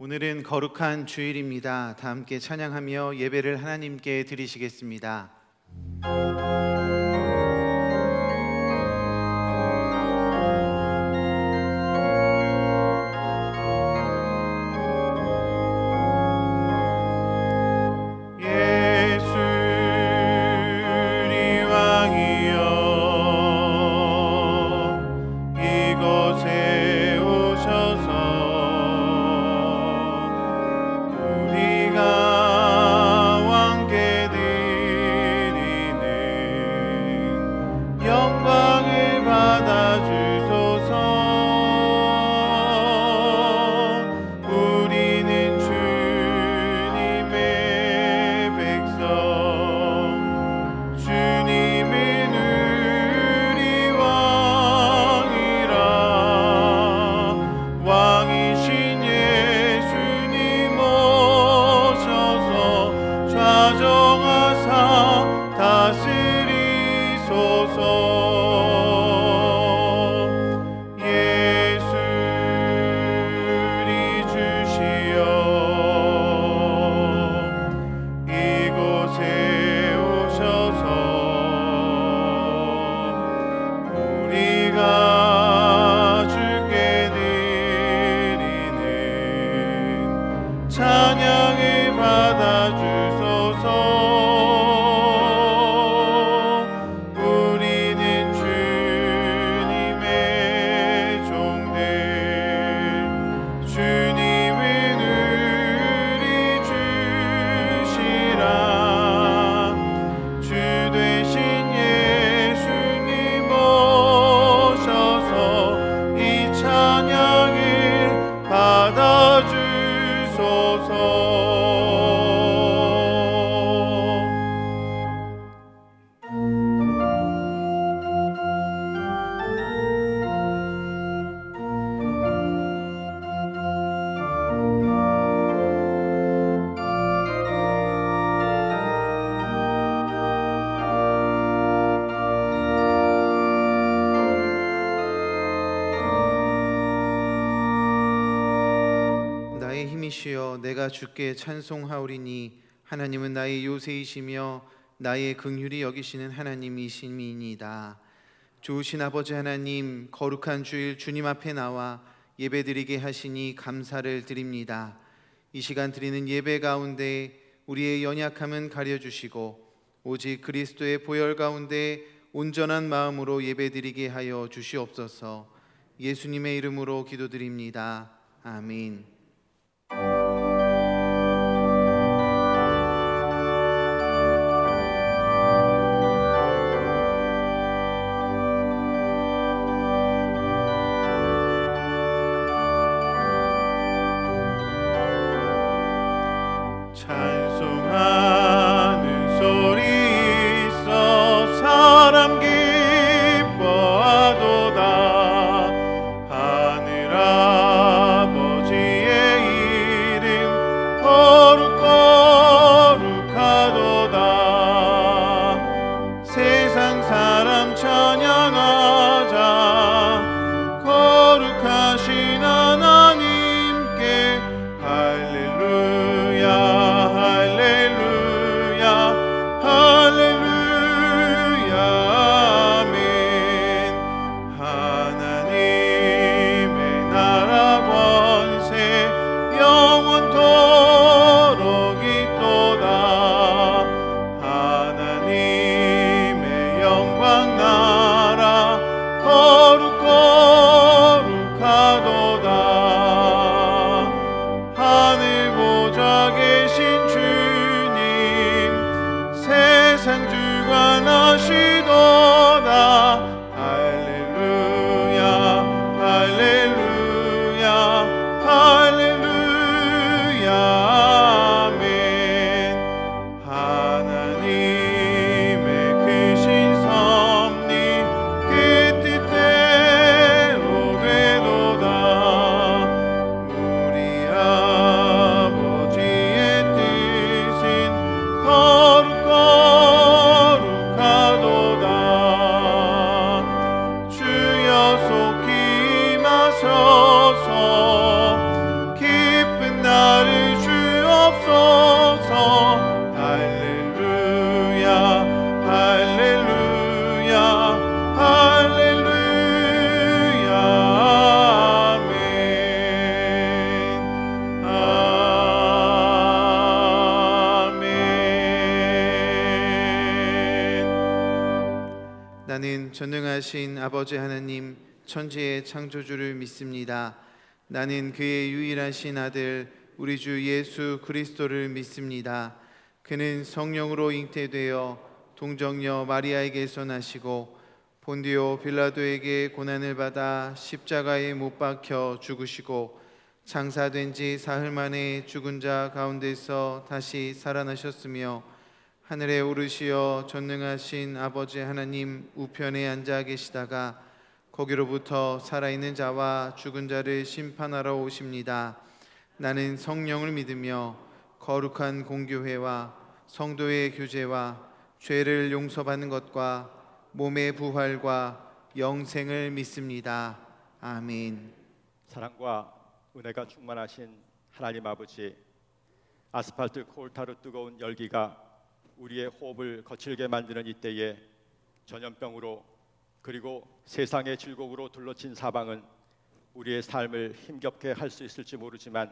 오늘은 거룩한 주일입니다. 다 함께 찬양하며 예배를 하나님께 드리시겠습니다. 찬양을 받아주소서. 우리는 주님의 종들, 주님은 우리 주시라. 주 되신 예수님 오셔서 이 찬양을 받아주소서. 나의 힘이시여 내가 주께 찬송하오리니 하나님은 나의 요새이시며 나의 긍휼히 여기시는 하나님이심이니이다. 좋으신 아버지 하나님, 거룩한 주일 주님 앞에 나와 예배드리게 하시니 감사를 드립니다. 이 시간 드리는 예배 가운데 우리의 연약함은 가려주시고 오직 그리스도의 보혈 가운데 온전한 마음으로 예배드리게 하여 주시옵소서. 예수님의 이름으로 기도드립니다. 아멘. 찬송하는 소리 있어 사람 기뻐하도다. 하늘 아버지의 이름 거룩하도다. 세상 사람 찬양하자. 거룩하신 하나님께 할렐루야. 할렐루야 아멘. 하나님의 나라 권세 영원토록 있도다. 하나님의 영광 나라 거룩하도다. 하늘 보좌 계신 주님 세상 주관하시도다. 할렐루야 할렐루야 할렐루야 아멘. 하나님의 크신 섭리 그 뜻대로 되도다. 나는 전능하신 아버지 하나님 천지의 창조주를 믿습니다. 나는 그의 유일하신 아들 우리 주 예수 그리스도를 믿습니다. 그는 성령으로 잉태되어 동정녀 마리아에게서 나시고 본디오 빌라도에게 고난을 받아 십자가에 못 박혀 죽으시고 장사된 지 사흘 만에 죽은 자 가운데서 다시 살아나셨으며 하늘에 오르시어 전능하신 아버지 하나님 우편에 앉아 계시다가 거기로부터 살아있는 자와 죽은 자를 심판하러 오십니다. 나는 성령을 믿으며 거룩한 공교회와 성도의 교제와 죄를 용서받는 것과 몸의 부활과 영생을 믿습니다. 아멘. 사랑과 은혜가 충만하신 하나님 아버지, 아스팔트 코울타르 뜨거운 열기가 우리의 호흡을 거칠게 만드는 이때에 전염병으로 그리고 세상의 질곡으로 둘러친 사방은 우리의 삶을 힘겹게 할 수 있을지 모르지만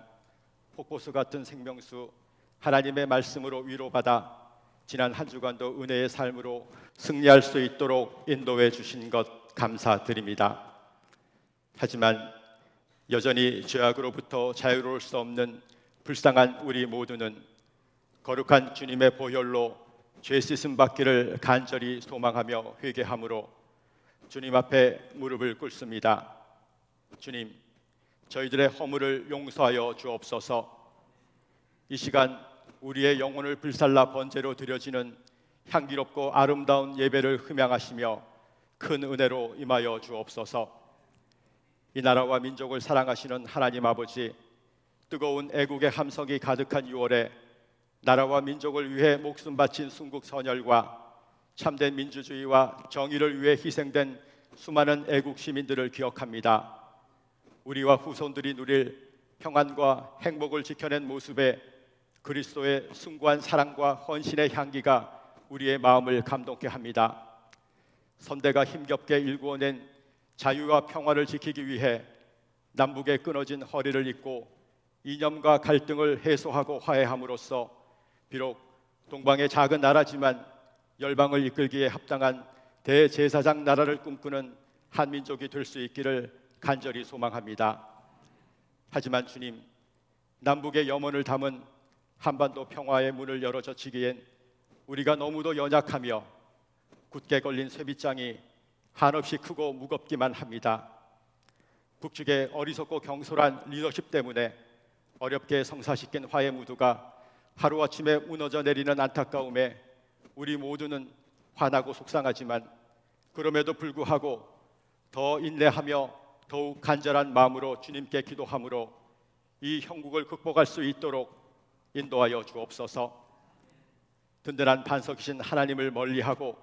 폭포수 같은 생명수 하나님의 말씀으로 위로받아 지난 한 주간도 은혜의 삶으로 승리할 수 있도록 인도해 주신 것 감사드립니다. 하지만 여전히 죄악으로부터 자유로울 수 없는 불쌍한 우리 모두는 거룩한 주님의 보혈로 죄 씻음 받기를 간절히 소망하며 회개함으로 주님 앞에 무릎을 꿇습니다. 주님, 저희들의 허물을 용서하여 주옵소서. 이 시간 우리의 영혼을 불살라 번제로 드려지는 향기롭고 아름다운 예배를 흠양하시며 큰 은혜로 임하여 주옵소서. 이 나라와 민족을 사랑하시는 하나님 아버지, 뜨거운 애국의 함성이 가득한 6월에 나라와 민족을 위해 목숨 바친 순국 선열과 참된 민주주의와 정의를 위해 희생된 수많은 애국 시민들을 기억합니다. 우리와 후손들이 누릴 평안과 행복을 지켜낸 모습에 그리스도의 숭고한 사랑과 헌신의 향기가 우리의 마음을 감동케 합니다. 선대가 힘겹게 일구어낸 자유와 평화를 지키기 위해 남북의 끊어진 허리를 잇고 이념과 갈등을 해소하고 화해함으로써 비록 동방의 작은 나라지만 열방을 이끌기에 합당한 대제사장 나라를 꿈꾸는 한민족이 될 수 있기를 간절히 소망합니다. 하지만 주님, 남북의 염원을 담은 한반도 평화의 문을 열어 젖히기엔 우리가 너무도 연약하며 굳게 걸린 쇠빗장이 한없이 크고 무겁기만 합니다. 북측의 어리석고 경솔한 리더십 때문에 어렵게 성사시킨 화해 무드가 하루아침에 무너져 내리는 안타까움에 우리 모두는 화나고 속상하지만 그럼에도 불구하고 더 인내하며 더욱 간절한 마음으로 주님께 기도함으로 이 형국을 극복할 수 있도록 인도하여 주옵소서. 든든한 반석이신 하나님을 멀리하고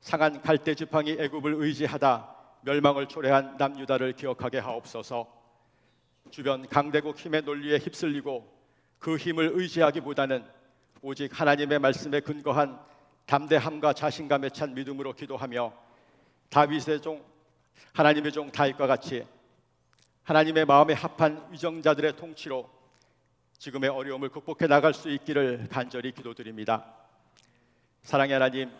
상한 갈대 지팡이 애굽을 의지하다 멸망을 초래한 남유다를 기억하게 하옵소서. 주변 강대국 힘의 논리에 휩쓸리고 그 힘을 의지하기보다는 오직 하나님의 말씀에 근거한 담대함과 자신감에 찬 믿음으로 기도하며 다윗의 종 하나님의 종 다윗과 같이 하나님의 마음에 합한 위정자들의 통치로 지금의 어려움을 극복해 나갈 수 있기를 간절히 기도드립니다. 사랑의 하나님,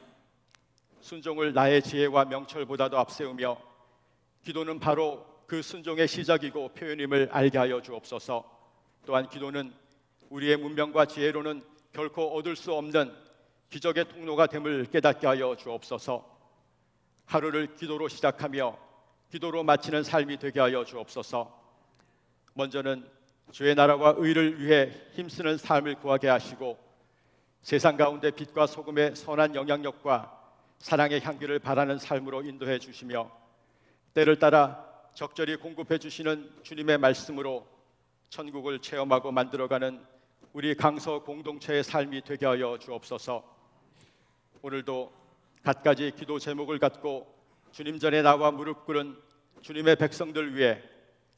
순종을 나의 지혜와 명철보다도 앞세우며 기도는 바로 그 순종의 시작이고 표현임을 알게 하여 주옵소서. 또한 기도는 우리의 문명과 지혜로는 결코 얻을 수 없는 기적의 통로가 됨을 깨닫게 하여 주옵소서. 하루를 기도로 시작하며 기도로 마치는 삶이 되게 하여 주옵소서. 먼저는 주의 나라와 의를 위해 힘쓰는 삶을 구하게 하시고 세상 가운데 빛과 소금의 선한 영향력과 사랑의 향기를 바라는 삶으로 인도해 주시며 때를 따라 적절히 공급해 주시는 주님의 말씀으로 천국을 체험하고 만들어가는 우리 강서 공동체의 삶이 되게 하여 주옵소서. 오늘도 갖가지 기도 제목을 갖고 주님 전에 나와 무릎 꿇은 주님의 백성들 위해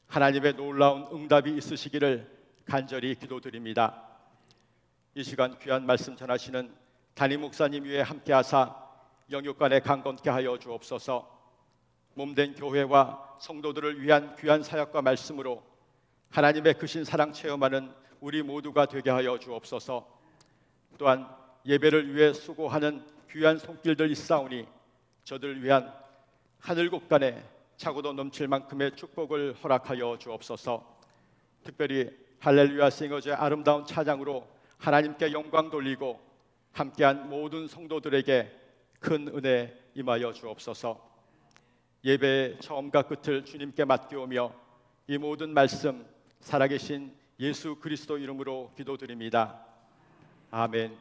하나님의 놀라운 응답이 있으시기를 간절히 기도드립니다. 이 시간 귀한 말씀 전하시는 담임 목사님 위에 함께하사 영육간에 강건케 하여 주옵소서. 몸된 교회와 성도들을 위한 귀한 사역과 말씀으로 하나님의 크신 사랑 체험하는 우리 모두가 되게 하여 주옵소서. 또한 예배를 위해 수고하는 귀한 손길들 있사오니 저들 위한 하늘 곳간에 차고도 넘칠 만큼의 축복을 허락하여 주옵소서. 특별히 할렐루야 싱어즈의 아름다운 찬양으로 하나님께 영광 돌리고 함께한 모든 성도들에게 큰 은혜 임하여 주옵소서. 예배의 처음과 끝을 주님께 맡기오며 이 모든 말씀 살아계신 예수 그리스도 이름으로 기도드립니다. 아멘.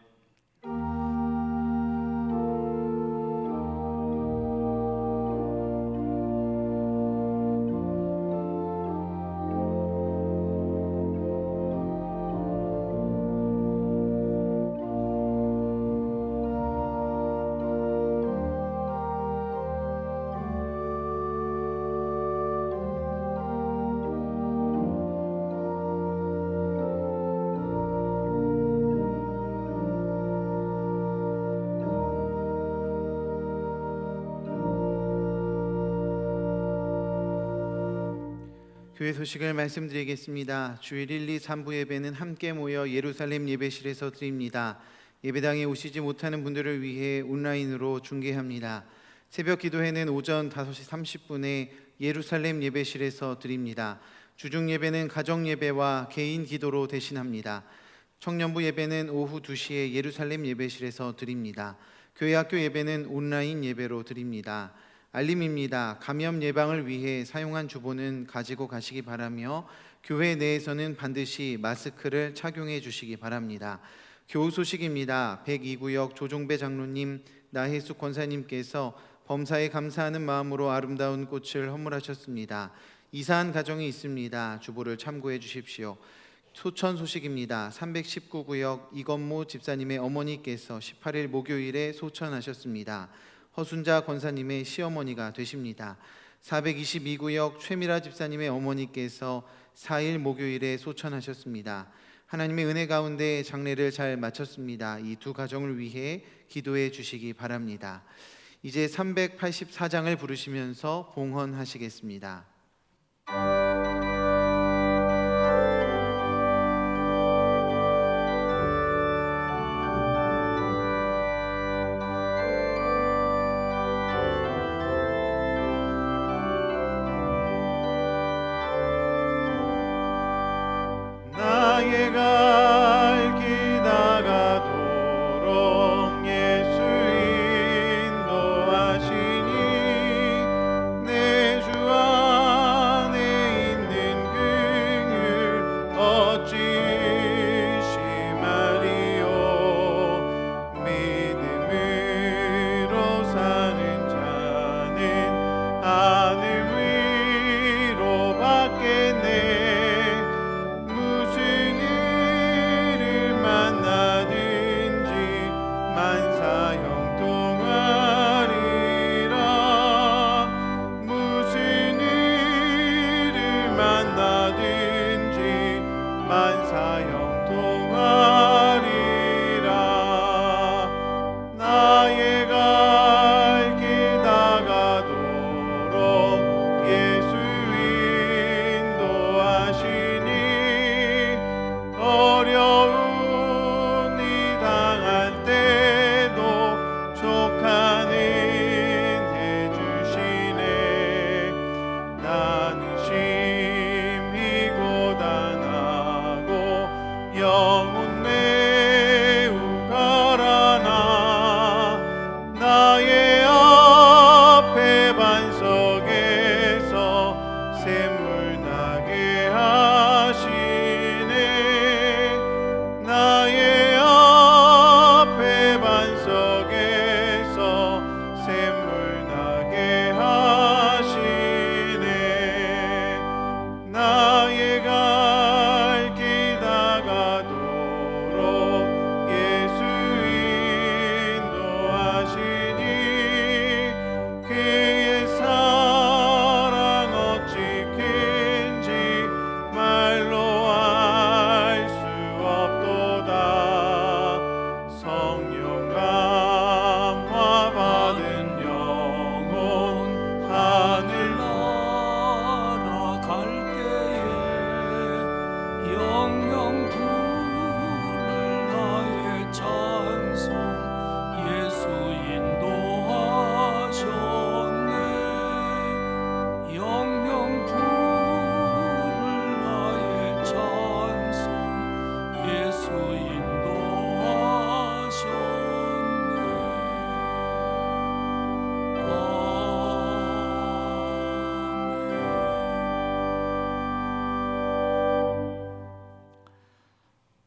교회 소식을 말씀드리겠습니다. 주일 1, 2, 3부 예배는 함께 모여 예루살렘 예배실에서 드립니다. 예배당에 오시지 못하는 분들을 위해 온라인으로 중계합니다. 새벽 기도회는 오전 5시 30분에 예루살렘 예배실에서 드립니다. 주중 예배는 가정 예배와 개인 기도로 대신합니다. 청년부 예배는 오후 2시에 예루살렘 예배실에서 드립니다. 교회 학교 예배는 온라인 예배로 드립니다. 알림입니다. 감염 예방을 위해 사용한 주보는 가지고 가시기 바라며 교회 내에서는 반드시 마스크를 착용해 주시기 바랍니다. 교우 소식입니다. 102구역 조종배 장로님, 나혜숙 권사님께서 범사에 감사하는 마음으로 아름다운 꽃을 헌물하셨습니다. 이사한 가정이 있습니다. 주보를 참고해 주십시오. 소천 소식입니다. 319구역 이건모 집사님의 어머니께서 18일 목요일에 소천하셨습니다. 허순자 권사님의 시어머니가 되십니다. 422구역 최미라 집사님의 어머니께서 4일 목요일에 소천하셨습니다. 하나님의 은혜 가운데 장례를 잘 마쳤습니다. 이 두 가정을 위해 기도해 주시기 바랍니다. 이제 384장을 부르시면서 봉헌하시겠습니다. 나의 갈 길 나가도록 예수 인도하시니 내 주 안에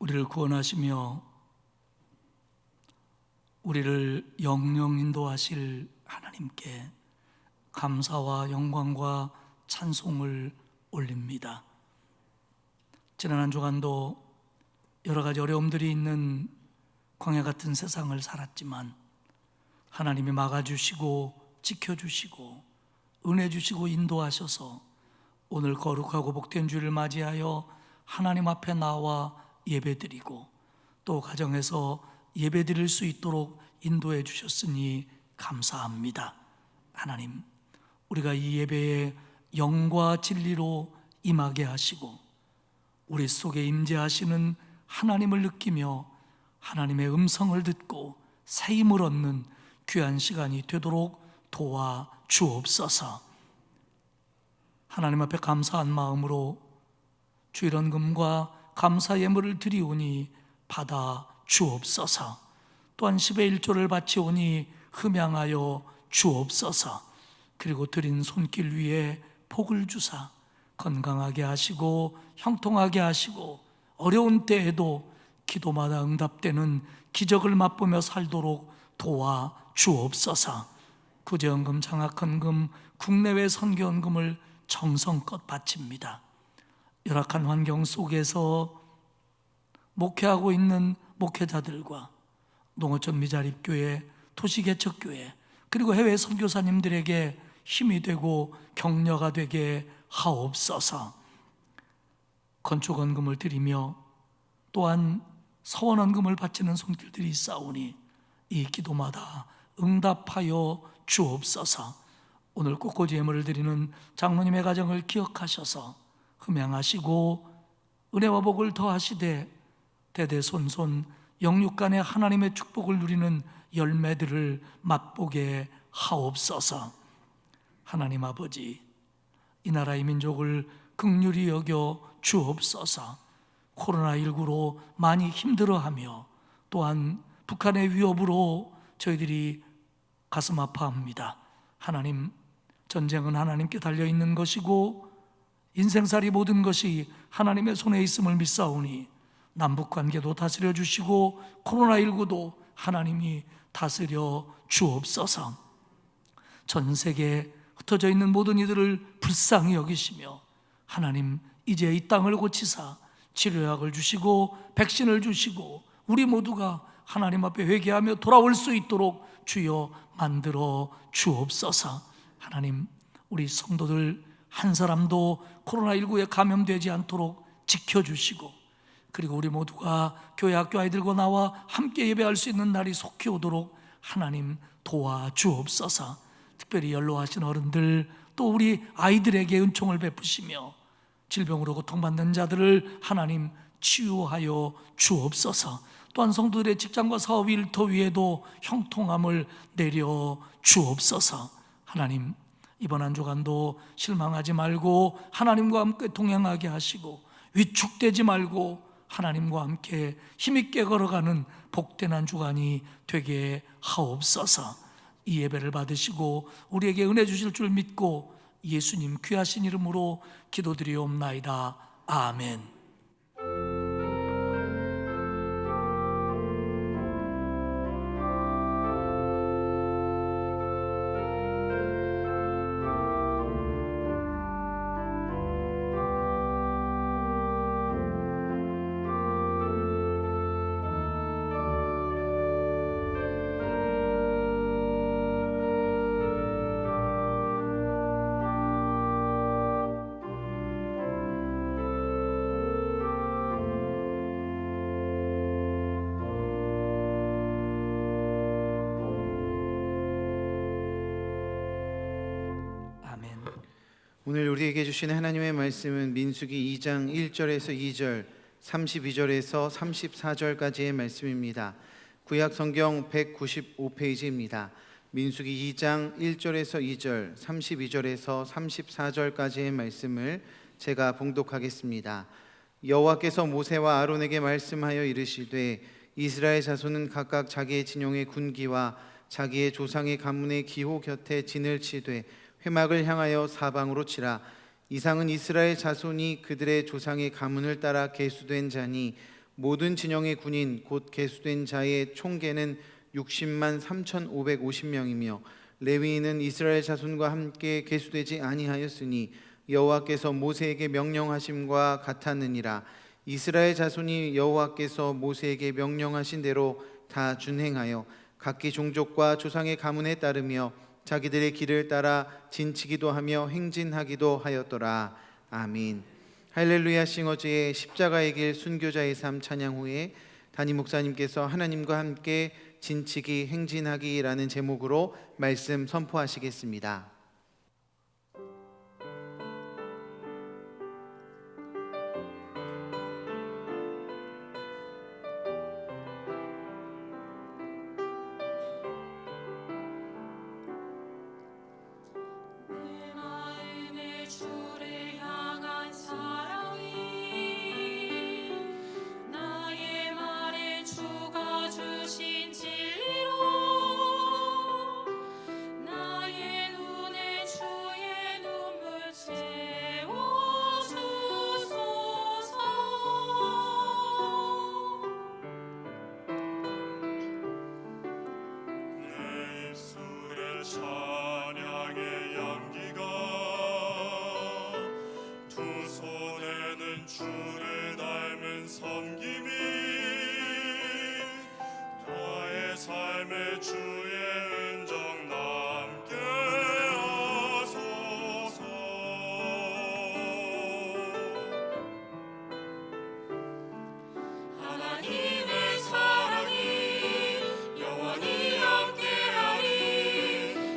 우리를 구원하시며 우리를 영영 인도하실 하나님께 감사와 영광과 찬송을 올립니다. 지난 한 주간도 여러 가지 어려움들이 있는 광야 같은 세상을 살았지만 하나님이 막아주시고 지켜주시고 은혜 주시고 인도하셔서 오늘 거룩하고 복된 주를 맞이하여 하나님 앞에 나와 예배드리고 또 가정에서 예배드릴 수 있도록 인도해 주셨으니 감사합니다. 하나님, 우리가 이 예배에 영과 진리로 임하게 하시고 우리 속에 임재하시는 하나님을 느끼며 하나님의 음성을 듣고 새 힘을 얻는 귀한 시간이 되도록 도와 주옵소서. 하나님 앞에 감사한 마음으로 주일헌금과 감사 예물을 드리오니 받아 주옵소서. 또한 10의 1조를 바치오니 흠양하여 주옵소서. 그리고 드린 손길 위에 복을 주사 건강하게 하시고 형통하게 하시고 어려운 때에도 기도마다 응답되는 기적을 맛보며 살도록 도와 주옵소서. 구제헌금, 장학헌금, 국내외 선교헌금을 정성껏 바칩니다. 열악한 환경 속에서 목회하고 있는 목회자들과 농어촌 미자립교회, 도시개척교회 그리고 해외 선교사님들에게 힘이 되고 격려가 되게 하옵소서. 건축헌금을 드리며 또한 서원헌금을 바치는 손길들이 있사오니 이 기도마다 응답하여 주옵소서. 오늘 꽃꽂이 예물을 드리는 장로님의 가정을 기억하셔서 흠양하시고 은혜와 복을 더하시되 대대손손 영육간의 하나님의 축복을 누리는 열매들을 맛보게 하옵소서. 하나님 아버지, 이 나라의 민족을 긍휼히 여겨 주옵소서. 코로나19로 많이 힘들어하며 또한 북한의 위협으로 저희들이 가슴 아파합니다. 하나님, 전쟁은 하나님께 달려있는 것이고 인생살이 모든 것이 하나님의 손에 있음을 믿사오니 남북관계도 다스려 주시고 코로나19도 하나님이 다스려 주옵소서. 전 세계에 흩어져 있는 모든 이들을 불쌍히 여기시며 하나님, 이제 이 땅을 고치사 치료약을 주시고 백신을 주시고 우리 모두가 하나님 앞에 회개하며 돌아올 수 있도록 주여 만들어 주옵소서. 하나님, 우리 성도들 한 사람도 코로나19에 감염되지 않도록 지켜주시고 그리고 우리 모두가 교회 학교 아이들과 나와 함께 예배할 수 있는 날이 속히 오도록 하나님 도와주옵소서. 특별히 연로하신 어른들 또 우리 아이들에게 은총을 베푸시며 질병으로 고통받는 자들을 하나님 치유하여 주옵소서. 또한 성도들의 직장과 사업 일터 위에도 형통함을 내려 주옵소서. 하나님, 이번 한 주간도 실망하지 말고 하나님과 함께 동행하게 하시고 위축되지 말고 하나님과 함께 힘있게 걸어가는 복된 한 주간이 되게 하옵소서. 이 예배를 받으시고 우리에게 은혜 주실 줄 믿고 예수님 귀하신 이름으로 기도드리옵나이다. 아멘. 오늘 우리에게 주신 하나님의 말씀은 민수기 2장 1절에서 2절, 32절에서 34절까지의 말씀입니다. 구약 성경 195페이지입니다. 민수기 2장 1절에서 2절, 32절에서 34절까지의 말씀을 제가 봉독하겠습니다. 여호와께서 모세와 아론에게 말씀하여 이르시되 이스라엘 자손은 각각 자기의 진영의 군기와 자기의 조상의 가문의 기호 곁에 진을 치되 회막을 향하여 사방으로 치라. 이상은 이스라엘 자손이 그들의 조상의 가문을 따라 계수된 자니 모든 진영의 군인 곧 계수된 자의 총계는 60만 3,550명이며 레위인은 이스라엘 자손과 함께 계수되지 아니하였으니 여호와께서 모세에게 명령하심과 같았느니라. 이스라엘 자손이 여호와께서 모세에게 명령하신 대로 다 준행하여 각기 종족과 조상의 가문에 따르며 자기들의 길을 따라 진치기도 하며 행진하기도 하였더라. 아멘. 할렐루야 싱어즈의 십자가의 길 순교자의 삶 찬양 후에 담임 목사님께서 하나님과 함께 진치기 행진하기라는 제목으로 말씀 선포하시겠습니다. 찬양의 향기가 두 손에는 주를 닮은 섬김이 나의 삶의 주의 은정 남게 하소서. 하나님의 사랑이 영원히 함께하리.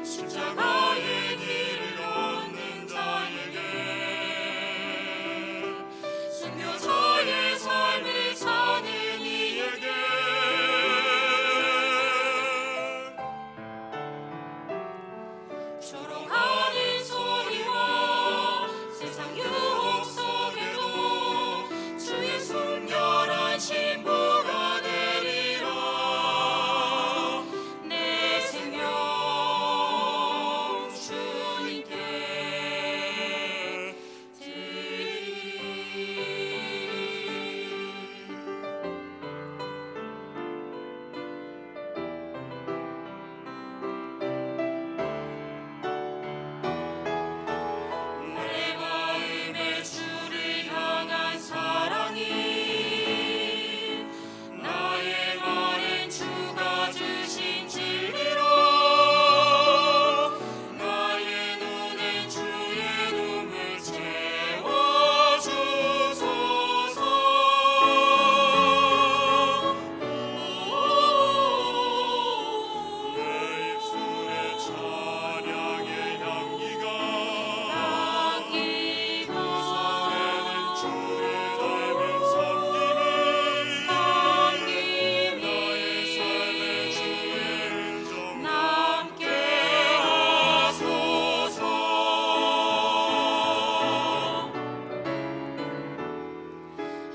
십자가의 길을 걷는 자에게 순교자의 삶을 사는 이에게 조롱하는 소리와 세상 유혹 속에도 주의 순결한 신부가 되리라. 내 생명 주님께 드리리. 내 마음에 주를 향한 사랑이 나의 말엔 주가 주신 진리로 나의 눈엔 주의 눈물 채워주소서. 내 입술에 찬양의 향기가 두 손에는 주를 닮은 섬김이 나의 삶의 주의 은정 남게 하소서.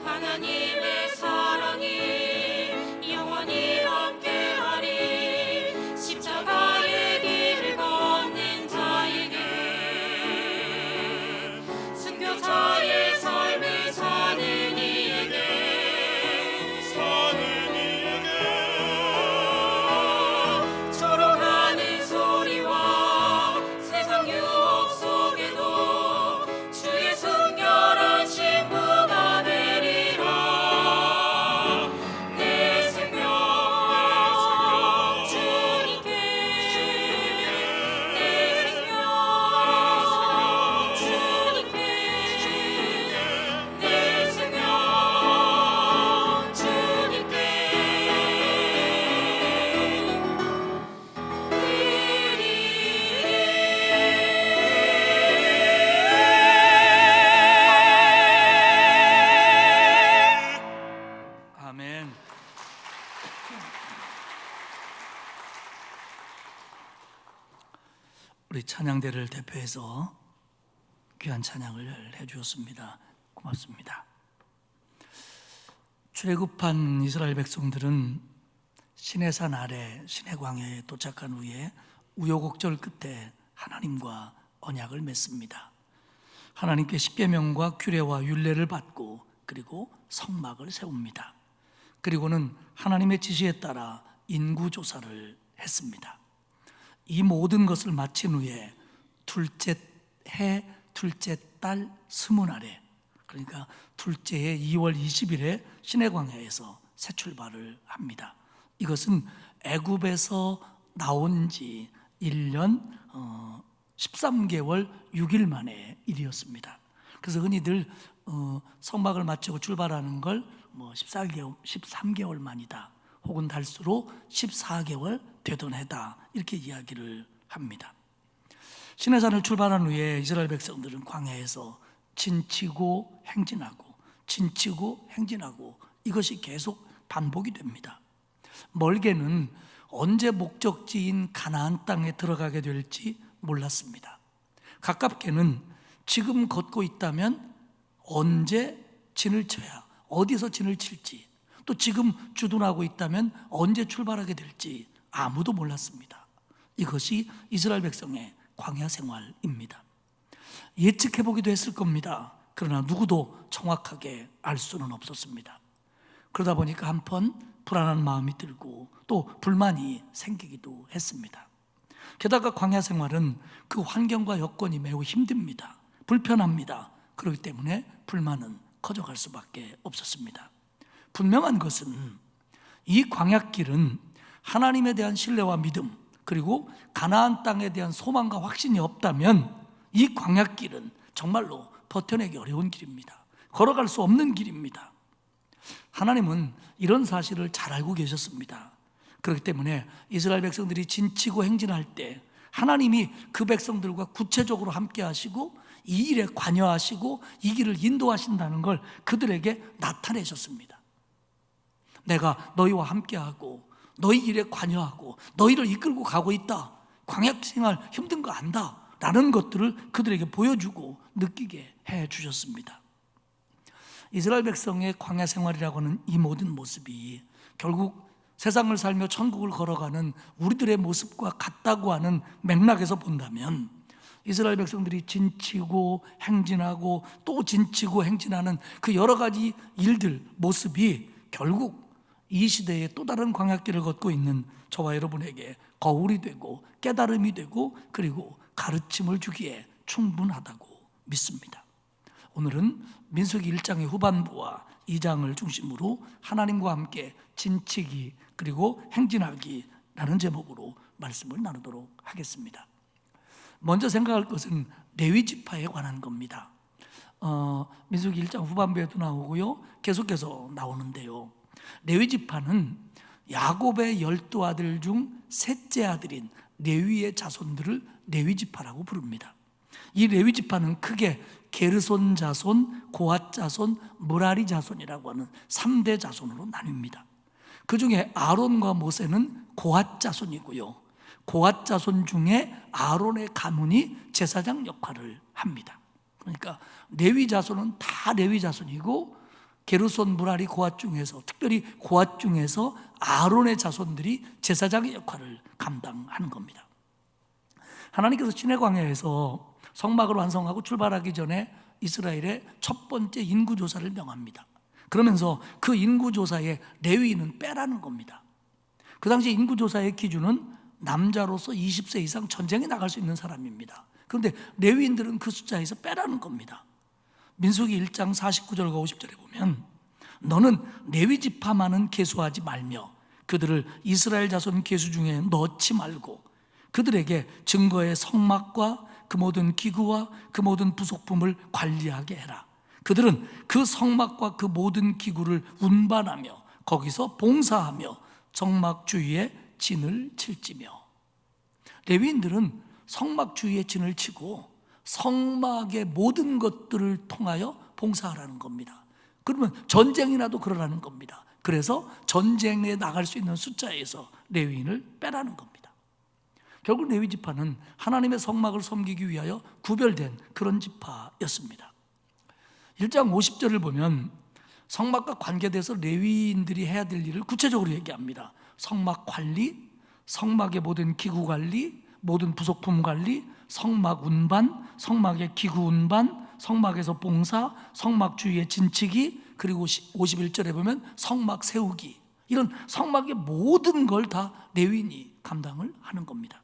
하나님의 사랑이 영원히 함께하리. 십자가의 길을 걷는 자에게 순교자의 삶을 사는 이에게 조롱하는 소리와 세상 유혹 속에도 주의 순결한 신부가 되리라. 내 생명 주님께 내 생명 주님께 내 생명 주님께 아멘. 우리 찬양대를 대표해서 귀한 찬양을 해주었습니다. 고맙습니다. 출애굽한 이스라엘 백성들은 시내산 아래 시내광야에 도착한 후에 우여곡절 끝에 하나님과 언약을 맺습니다. 하나님께 십계명과 규례와 율례를 받고 그리고 성막을 세웁니다. 그리고는 하나님의 지시에 따라 인구 조사를 했습니다. 이 모든 것을 마친 후에 둘째 해 둘째 달 20날에, 그러니까 둘째 해 2월 20일에 시내광야에서 새 출발을 합니다. 이것은 애굽에서 나온 지 1년 13개월 6일 만의 일이었습니다. 그래서 흔히들 성막을 마치고 출발하는 걸 13개월 만이다, 혹은 달수로 14개월 되던 해다, 이렇게 이야기를 합니다. 시내산을 출발한 후에 이스라엘 백성들은 광야에서 진치고 행진하고 진치고 행진하고, 이것이 계속 반복이 됩니다. 멀게는 언제 목적지인 가나안 땅에 들어가게 될지 몰랐습니다. 가깝게는 지금 걷고 있다면 언제 진을 쳐야, 어디서 진을 칠지, 또 지금 주둔하고 있다면 언제 출발하게 될지 아무도 몰랐습니다. 이것이 이스라엘 백성의 광야 생활입니다. 예측해보기도 했을 겁니다. 그러나 누구도 정확하게 알 수는 없었습니다. 그러다 보니까 한편 불안한 마음이 들고 또 불만이 생기기도 했습니다. 게다가 광야 생활은 그 환경과 여건이 매우 힘듭니다. 불편합니다. 그렇기 때문에 불만은 커져갈 수밖에 없었습니다. 분명한 것은 이 광야길은 하나님에 대한 신뢰와 믿음, 그리고 가나안 땅에 대한 소망과 확신이 없다면 이 광야길은 정말로 버텨내기 어려운 길입니다. 걸어갈 수 없는 길입니다. 하나님은 이런 사실을 잘 알고 계셨습니다. 그렇기 때문에 이스라엘 백성들이 진치고 행진할 때 하나님이 그 백성들과 구체적으로 함께 하시고 이 일에 관여하시고 이 길을 인도하신다는 걸 그들에게 나타내셨습니다. 내가 너희와 함께하고 너희 일에 관여하고 너희를 이끌고 가고 있다, 광야 생활 힘든 거 안다 라는 것들을 그들에게 보여주고 느끼게 해 주셨습니다. 이스라엘 백성의 광야 생활이라고 하는 이 모든 모습이 결국 세상을 살며 천국을 걸어가는 우리들의 모습과 같다고 하는 맥락에서 본다면, 이스라엘 백성들이 진치고 행진하고 또 진치고 행진하는 그 여러 가지 일들, 모습이 결국 이 시대의 또 다른 광야길을 걷고 있는 저와 여러분에게 거울이 되고 깨달음이 되고 그리고 가르침을 주기에 충분하다고 믿습니다. 오늘은 민수기 1장의 후반부와 2장을 중심으로 하나님과 함께 진치기 그리고 행진하기라는 제목으로 말씀을 나누도록 하겠습니다. 먼저 생각할 것은 레위 지파에 관한 겁니다. 민수기 1장 후반부에도 나오고요, 계속해서 나오는데요, 레위 지파는 야곱의 12아들 중 셋째 아들인 레위의 자손들을 레위 지파라고 부릅니다. 이 레위 지파는 크게 게르손 자손, 고핫 자손, 므라리 자손이라고 하는 3대 자손으로 나뉩니다. 그 중에 아론과 모세는 고핫 자손이고요, 고핫 자손 중에 아론의 가문이 제사장 역할을 합니다. 그러니까 레위 자손은 다 레위 자손이고, 게르손, 므라리, 고핫 중에서, 특별히 고핫 중에서 아론의 자손들이 제사장의 역할을 감당하는 겁니다. 하나님께서 시내광야에서 성막을 완성하고 출발하기 전에 이스라엘의 첫 번째 인구조사를 명합니다. 그러면서 그 인구조사에 레위인은 빼라는 겁니다. 그 당시 인구조사의 기준은 남자로서 20세 이상 전쟁에 나갈 수 있는 사람입니다. 그런데 레위인들은 그 숫자에서 빼라는 겁니다. 민수기 1장 49절과 50절에 보면, 너는 레위 지파만은 계수하지 말며 그들을 이스라엘 자손 계수 중에 넣지 말고 그들에게 증거의 성막과 그 모든 기구와 그 모든 부속품을 관리하게 해라. 그들은 그 성막과 그 모든 기구를 운반하며 거기서 봉사하며 성막 주위에 진을 칠지며. 레위인들은 성막 주위에 진을 치고 성막의 모든 것들을 통하여 봉사하라는 겁니다. 그러면 전쟁이 나도 그러라는 겁니다. 그래서 전쟁에 나갈 수 있는 숫자에서 레위인을 빼라는 겁니다. 결국 레위 지파는 하나님의 성막을 섬기기 위하여 구별된 그런 지파였습니다. 1장 50절을 보면 성막과 관계돼서 레위인들이 해야 될 일을 구체적으로 얘기합니다. 성막 관리, 성막의 모든 기구 관리, 모든 부속품 관리, 성막 운반, 성막의 기구 운반, 성막에서 봉사, 성막 주위에 진치기, 그리고 51절에 보면 성막 세우기, 이런 성막의 모든 걸 다 레위인이 감당을 하는 겁니다.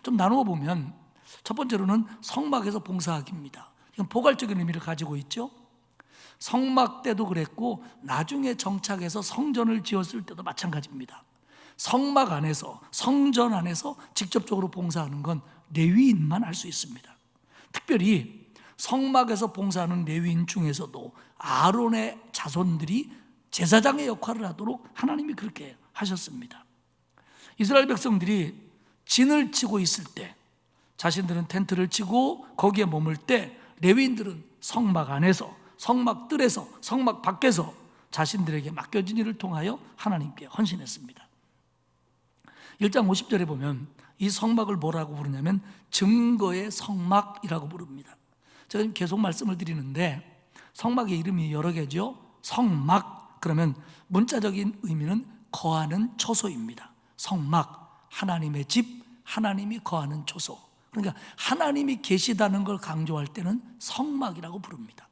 좀 나누어 보면 첫 번째로는 성막에서 봉사하기입니다. 이건 포괄적인 의미를 가지고 있죠. 성막 때도 그랬고 나중에 정착해서 성전을 지었을 때도 마찬가지입니다. 성막 안에서, 성전 안에서 직접적으로 봉사하는 건 레위인만 할 수 있습니다. 특별히 성막에서 봉사하는 레위인 중에서도 아론의 자손들이 제사장의 역할을 하도록 하나님이 그렇게 하셨습니다. 이스라엘 백성들이 진을 치고 있을 때, 자신들은 텐트를 치고 거기에 머물 때, 레위인들은 성막 안에서, 성막 뜰에서, 성막 밖에서 자신들에게 맡겨진 일을 통하여 하나님께 헌신했습니다. 1장 50절에 보면 이 성막을 뭐라고 부르냐면 증거의 성막이라고 부릅니다. 제가 지금 계속 말씀을 드리는데 성막의 이름이 여러 개죠. 성막 그러면 문자적인 의미는 거하는 초소입니다. 성막, 하나님의 집, 하나님이 거하는 초소. 그러니까 하나님이 계시다는 걸 강조할 때는 성막이라고 부릅니다.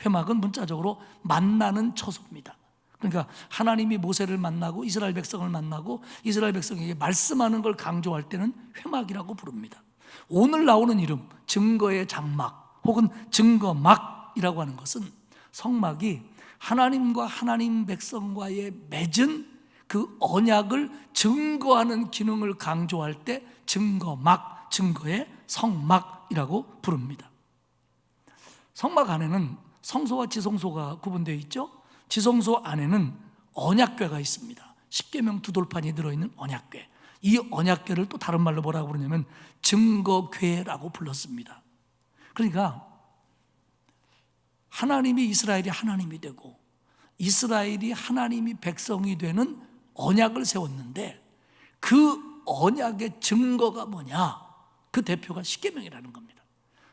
회막은 문자적으로 만나는 초소입니다. 그러니까 하나님이 모세를 만나고 이스라엘 백성을 만나고 이스라엘 백성에게 말씀하는 걸 강조할 때는 회막이라고 부릅니다. 오늘 나오는 이름 증거의 장막 혹은 증거막이라고 하는 것은 성막이 하나님과 하나님 백성과의 맺은 그 언약을 증거하는 기능을 강조할 때 증거막, 증거의 성막이라고 부릅니다. 성막 안에는 성소와 지성소가 구분되어 있죠. 지성소 안에는 언약궤가 있습니다. 십계명 두 돌판이 들어있는 언약궤. 이 언약궤를 또 다른 말로 뭐라고 부르냐면 증거궤라고 불렀습니다. 그러니까 하나님이 이스라엘이 하나님이 되고 이스라엘이 하나님이 백성이 되는 언약을 세웠는데 그 언약의 증거가 뭐냐? 그 대표가 십계명이라는 겁니다.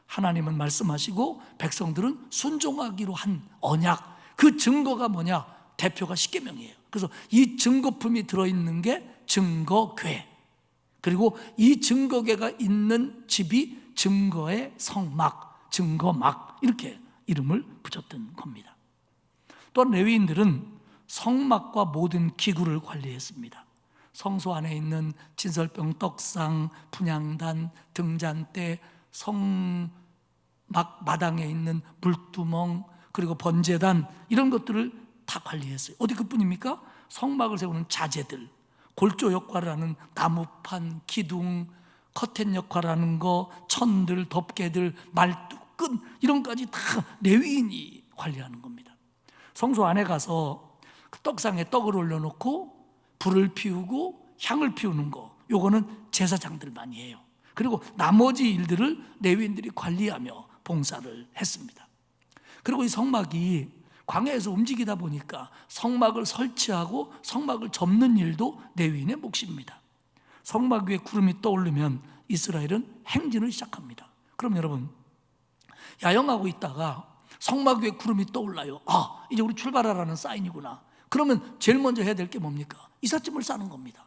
하나님은 말씀하시고 백성들은 순종하기로 한 언약, 그 증거가 뭐냐? 대표가 십계명이에요. 그래서 이 증거품이 들어있는 게 증거궤, 그리고 이 증거궤가 있는 집이 증거의 성막, 증거막, 이렇게 이름을 붙였던 겁니다. 또한 레위인들은 성막과 모든 기구를 관리했습니다. 성소 안에 있는 진설병, 떡상, 분향단, 등잔대, 성막 마당에 있는 물두멍, 그리고 번제단, 이런 것들을 다 관리했어요. 어디 그뿐입니까? 성막을 세우는 자재들, 골조 역할을 하는 나무판, 기둥, 커튼 역할을 하는 거, 천들, 덮개들, 말뚝, 끈, 이런 것까지 다 레위인이 관리하는 겁니다. 성소 안에 가서 그 떡상에 떡을 올려놓고 불을 피우고 향을 피우는 거, 요거는 제사장들만이 해요. 그리고 나머지 일들을 레위인들이 관리하며 봉사를 했습니다. 그리고 이 성막이 광야에서 움직이다 보니까 성막을 설치하고 성막을 접는 일도 레위인의 몫입니다. 성막 위에 구름이 떠오르면 이스라엘은 행진을 시작합니다. 그럼 여러분, 야영하고 있다가 성막 위에 구름이 떠올라요. 아, 이제 우리 출발하라는 사인이구나. 그러면 제일 먼저 해야 될 게 뭡니까? 이삿짐을 싸는 겁니다.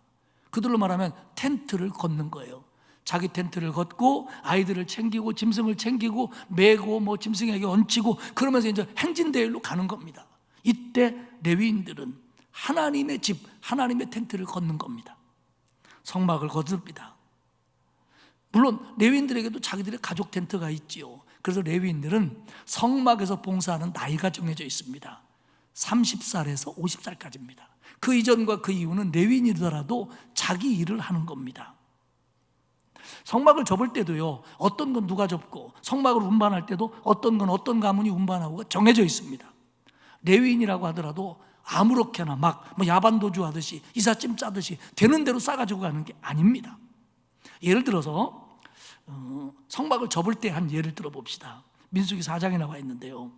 그들로 말하면 텐트를 걷는 거예요. 자기 텐트를 걷고 아이들을 챙기고 짐승을 챙기고 메고 뭐 짐승에게 얹히고 그러면서 이제 행진대열로 가는 겁니다. 이때 레위인들은 하나님의 집, 하나님의 텐트를 걷는 겁니다. 성막을 걷습니다. 물론 레위인들에게도 자기들의 가족 텐트가 있지요. 그래서 레위인들은 성막에서 봉사하는 나이가 정해져 있습니다. 30살에서 50살까지입니다. 그 이전과 그 이후는 레위인이더라도 자기 일을 하는 겁니다. 성막을 접을 때도요, 어떤 건 누가 접고 성막을 운반할 때도 어떤 건 어떤 가문이 운반하고가 정해져 있습니다. 레위인이라고 하더라도 아무렇게나 막 뭐 야반도주 하듯이 이삿짐 짜듯이 되는 대로 싸가지고 가는 게 아닙니다. 예를 들어서 성막을 접을 때 한 예를 들어봅시다. 민수기 4장에 나와 있는데요,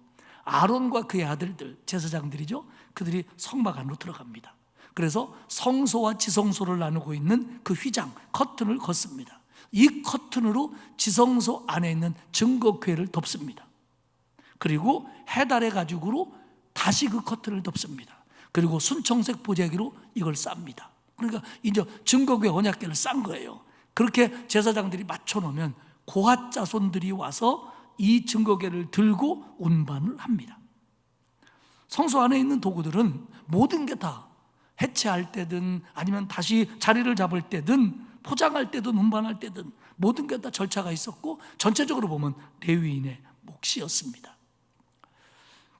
아론과 그의 아들들, 제사장들이죠, 그들이 성막 안으로 들어갑니다. 그래서 성소와 지성소를 나누고 있는 그 휘장, 커튼을 걷습니다. 이 커튼으로 지성소 안에 있는 증거궤를 덮습니다. 그리고 해달의 가죽으로 다시 그 커튼을 덮습니다. 그리고 순청색 보자기로 이걸 쌉니다. 그러니까 이제 증거궤 언약궤를 싼 거예요. 그렇게 제사장들이 맞춰놓으면 고핫 자손들이 와서 이 증거궤를 들고 운반을 합니다. 성소 안에 있는 도구들은 모든 게 다 해체할 때든 아니면 다시 자리를 잡을 때든 포장할 때든 운반할 때든 모든 게 다 절차가 있었고 전체적으로 보면 레위인의 몫이었습니다.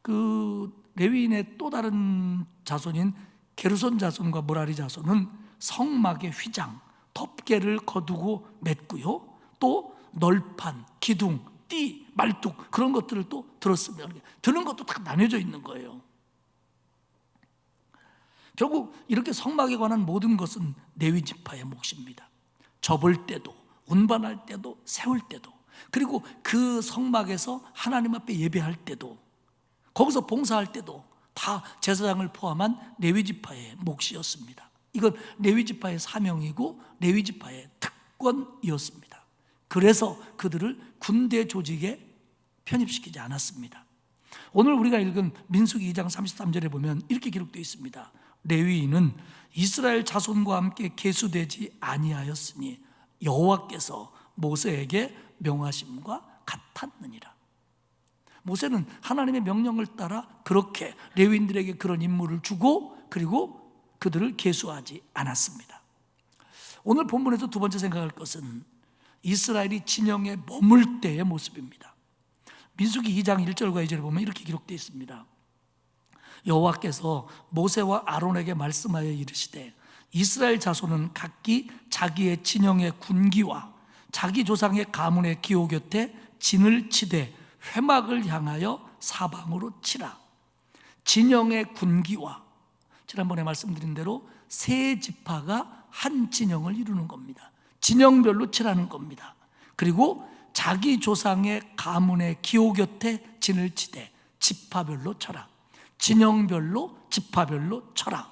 그 레위인의 또 다른 자손인 게르손 자손과 무라리 자손은 성막의 휘장, 덮개를 거두고 맸고요. 또 널판, 기둥, 띠, 말뚝 그런 것들을 또 들었으며 드는 것도 다 나뉘어져 있는 거예요. 결국 이렇게 성막에 관한 모든 것은 레위 지파의 몫입니다. 접을 때도 운반할 때도 세울 때도 그리고 그 성막에서 하나님 앞에 예배할 때도 거기서 봉사할 때도 다 제사장을 포함한 레위 지파의 몫이었습니다. 이건 레위 지파의 사명이고 레위 지파의 특권이었습니다. 그래서 그들을 군대 조직에 편입시키지 않았습니다. 오늘 우리가 읽은 민수기 2장 33절에 보면 이렇게 기록되어 있습니다. 레위인은 이스라엘 자손과 함께 계수되지 아니하였으니 여호와께서 모세에게 명하심과 같았느니라. 모세는 하나님의 명령을 따라 그렇게 레위인들에게 그런 임무를 주고 그리고 그들을 계수하지 않았습니다. 오늘 본문에서 두 번째 생각할 것은 이스라엘이 진영에 머물 때의 모습입니다. 민수기 2장 1절과 2절에 보면 이렇게 기록되어 있습니다. 여호와께서 모세와 아론에게 말씀하여 이르시되 이스라엘 자손은 각기 자기의 진영의 군기와 자기 조상의 가문의 기호 곁에 진을 치되 회막을 향하여 사방으로 치라. 진영의 군기와 지난번에 말씀드린 대로 세 지파가 한 진영을 이루는 겁니다. 진영별로 치라는 겁니다. 그리고 자기 조상의 가문의 기호 곁에 진을 치되 지파별로 쳐라. 진영별로 지파별로 쳐라.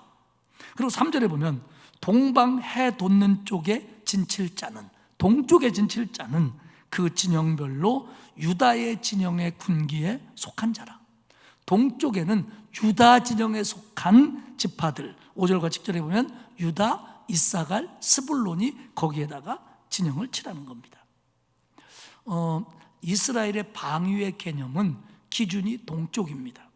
그리고 3절에 보면 동방 해 돋는 쪽에 진칠 자는 동쪽에 진칠 자는 그 진영별로 유다의 진영의 군기에 속한 자라. 동쪽에는 유다 진영에 속한 지파들 5절과 10절에 보면 유다, 이사갈, 스불론이 거기에다가 진영을 치라는 겁니다. 이스라엘의 방위의 개념은 기준이 동쪽입니다.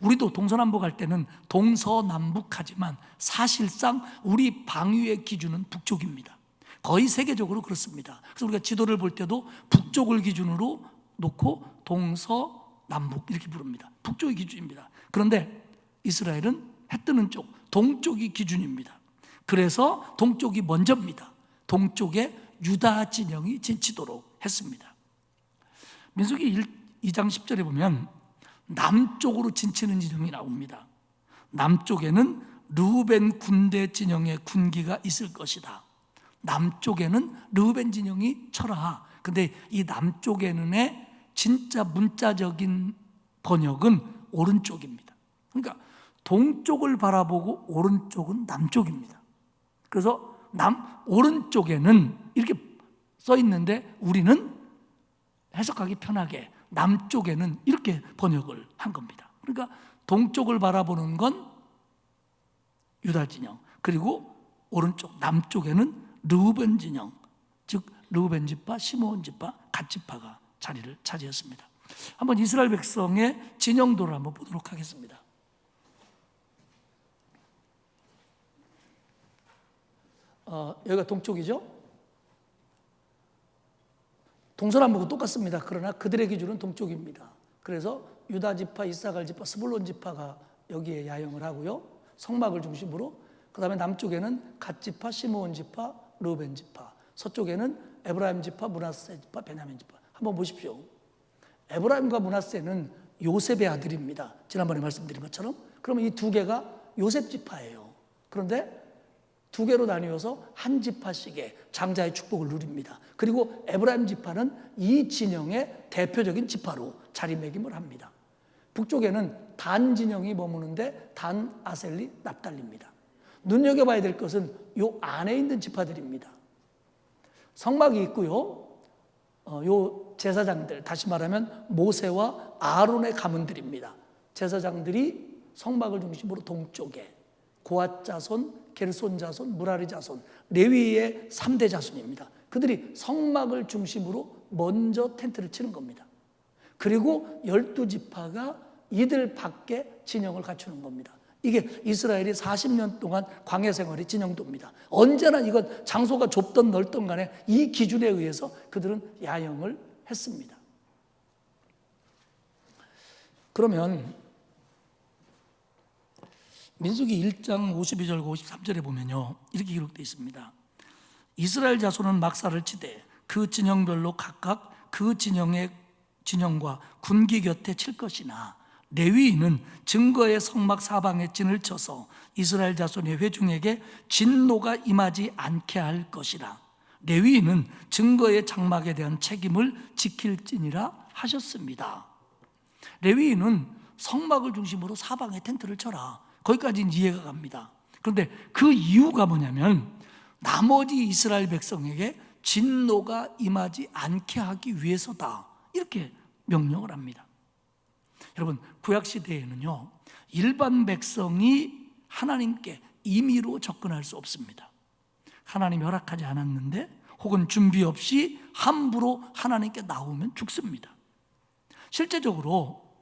우리도 동서남북 할 때는 동서남북하지만 사실상 우리 방위의 기준은 북쪽입니다. 거의 세계적으로 그렇습니다. 그래서 우리가 지도를 볼 때도 북쪽을 기준으로 놓고 동서남북 이렇게 부릅니다. 북쪽이 기준입니다. 그런데 이스라엘은 해 뜨는 쪽 동쪽이 기준입니다. 그래서 동쪽이 먼저입니다. 동쪽에 유다 진영이 진치도록 했습니다. 민수기 2장 10절에 보면 남쪽으로 진치는 진영이 나옵니다. 남쪽에는 르우벤 군대 진영의 군기가 있을 것이다. 남쪽에는 르우벤 진영이 쳐라. 근데 이 남쪽에는의 진짜 문자적인 번역은 오른쪽입니다. 그러니까 동쪽을 바라보고 오른쪽은 남쪽입니다. 그래서 오른쪽에는 이렇게 써 있는데 우리는 해석하기 편하게 남쪽에는 이렇게 번역을 한 겁니다. 그러니까 동쪽을 바라보는 건 유다 진영, 그리고 오른쪽 남쪽에는 르우벤 진영, 즉 르우벤 지파, 시므온 지파, 갓 지파가 자리를 차지했습니다. 한번 이스라엘 백성의 진영도를 한번 보도록 하겠습니다. 여기가 동쪽이죠? 동서남북은 똑같습니다. 그러나 그들의 기준은 동쪽입니다. 그래서 유다 지파, 이사갈 지파, 스불론 지파가 여기에 야영을 하고요. 성막을 중심으로 그 다음에 남쪽에는 갓 지파, 시므온 지파, 르우벤 지파, 서쪽에는 에브라임 지파, 므낫세 지파, 베냐민 지파. 한번 보십시오. 에브라임과 므낫세는 요셉의 아들입니다. 지난번에 말씀드린 것처럼. 그러면 이 두 개가 요셉 지파예요. 그런데 두 개로 나뉘어서 한 지파씩의 장자의 축복을 누립니다. 그리고 에브라임 지파는 이 진영의 대표적인 지파로 자리매김을 합니다. 북쪽에는 단 진영이 머무는데 단, 아셀리, 납달리입니다. 눈여겨봐야 될 것은 이 안에 있는 지파들입니다. 성막이 있고요. 요 제사장들, 다시 말하면 모세와 아론의 가문들입니다. 제사장들이 성막을 중심으로 동쪽에 고앗 자손, 게르손 자손, 무라리 자손, 레위의 3대 자손입니다. 그들이 성막을 중심으로 먼저 텐트를 치는 겁니다. 그리고 12지파가 이들밖에 진영을 갖추는 겁니다. 이게 이스라엘이 40년 동안 광야 생활의 진영도입니다. 언제나 이건 장소가 좁든 넓든 간에 이 기준에 의해서 그들은 야영을 했습니다. 그러면 민수기 1장 52절과 53절에 보면요, 이렇게 기록되어 있습니다. 이스라엘 자손은 막사를 치되 그 진영별로 각각 그 진영과 군기 곁에 칠 것이나 레위인은 증거의 성막 사방에 진을 쳐서 이스라엘 자손의 회중에게 진노가 임하지 않게 할 것이라. 레위인은 증거의 장막에 대한 책임을 지킬지니라 하셨습니다. 레위인은 성막을 중심으로 사방에 텐트를 쳐라. 거기까지는 이해가 갑니다. 그런데 그 이유가 뭐냐면 나머지 이스라엘 백성에게 진노가 임하지 않게 하기 위해서다. 이렇게 명령을 합니다. 여러분, 구약시대에는요, 일반 백성이 하나님께 임의로 접근할 수 없습니다. 하나님이 허락하지 않았는데 혹은 준비 없이 함부로 하나님께 나오면 죽습니다. 실제적으로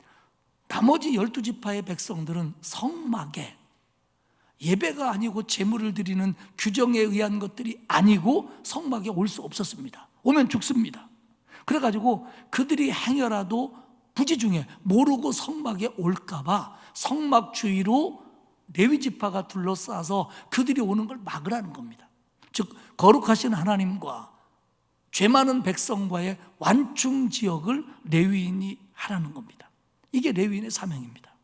나머지 12지파의 백성들은 성막에 예배가 아니고 제물을 드리는 규정에 의한 것들이 아니고 성막에 올 수 없었습니다. 오면 죽습니다. 그래가지고 그들이 행여라도 부지 중에 모르고 성막에 올까봐 성막 주위로 레위지파가 둘러싸서 그들이 오는 걸 막으라는 겁니다. 즉 거룩하신 하나님과 죄 많은 백성과의 완충 지역을 레위인이 하라는 겁니다. 이게 레위인의 사명입니다.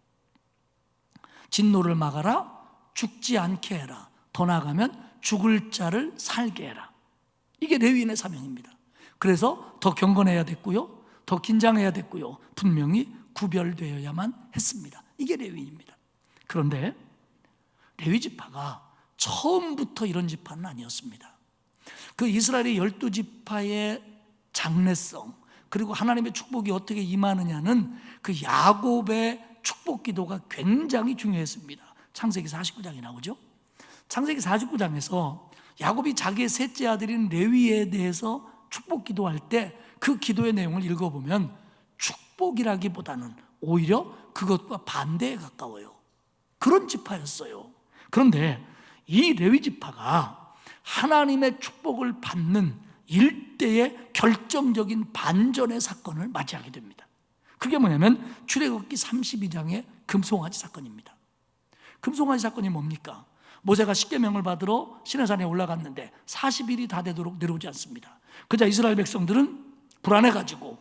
진노를 막아라, 죽지 않게 해라, 더 나아가면 죽을 자를 살게 해라. 이게 레위인의 사명입니다. 그래서 더 경건해야 됐고요, 더 긴장해야 됐고요, 분명히 구별되어야만 했습니다. 이게 레위인입니다. 그런데 레위 지파가 처음부터 이런 지파는 아니었습니다. 그 이스라엘의 12지파의 장래성, 그리고 하나님의 축복이 어떻게 임하느냐는 그 야곱의 축복 기도가 굉장히 중요했습니다. 창세기 49장이 나오죠. 창세기 49장에서 야곱이 자기의 셋째 아들인 레위에 대해서 축복 기도할 때 그 기도의 내용을 읽어보면 축복이라기보다는 오히려 그것과 반대에 가까워요. 그런 지파였어요. 그런데 이 레위 지파가 하나님의 축복을 받는 일대의 결정적인 반전의 사건을 맞이하게 됩니다. 그게 뭐냐면 출애굽기 32장의 금송아지 사건입니다. 금송아지 사건이 뭡니까? 모세가 십계명을 받으러 시내산에 올라갔는데 40일이 다 되도록 내려오지 않습니다. 그자 이스라엘 백성들은 불안해가지고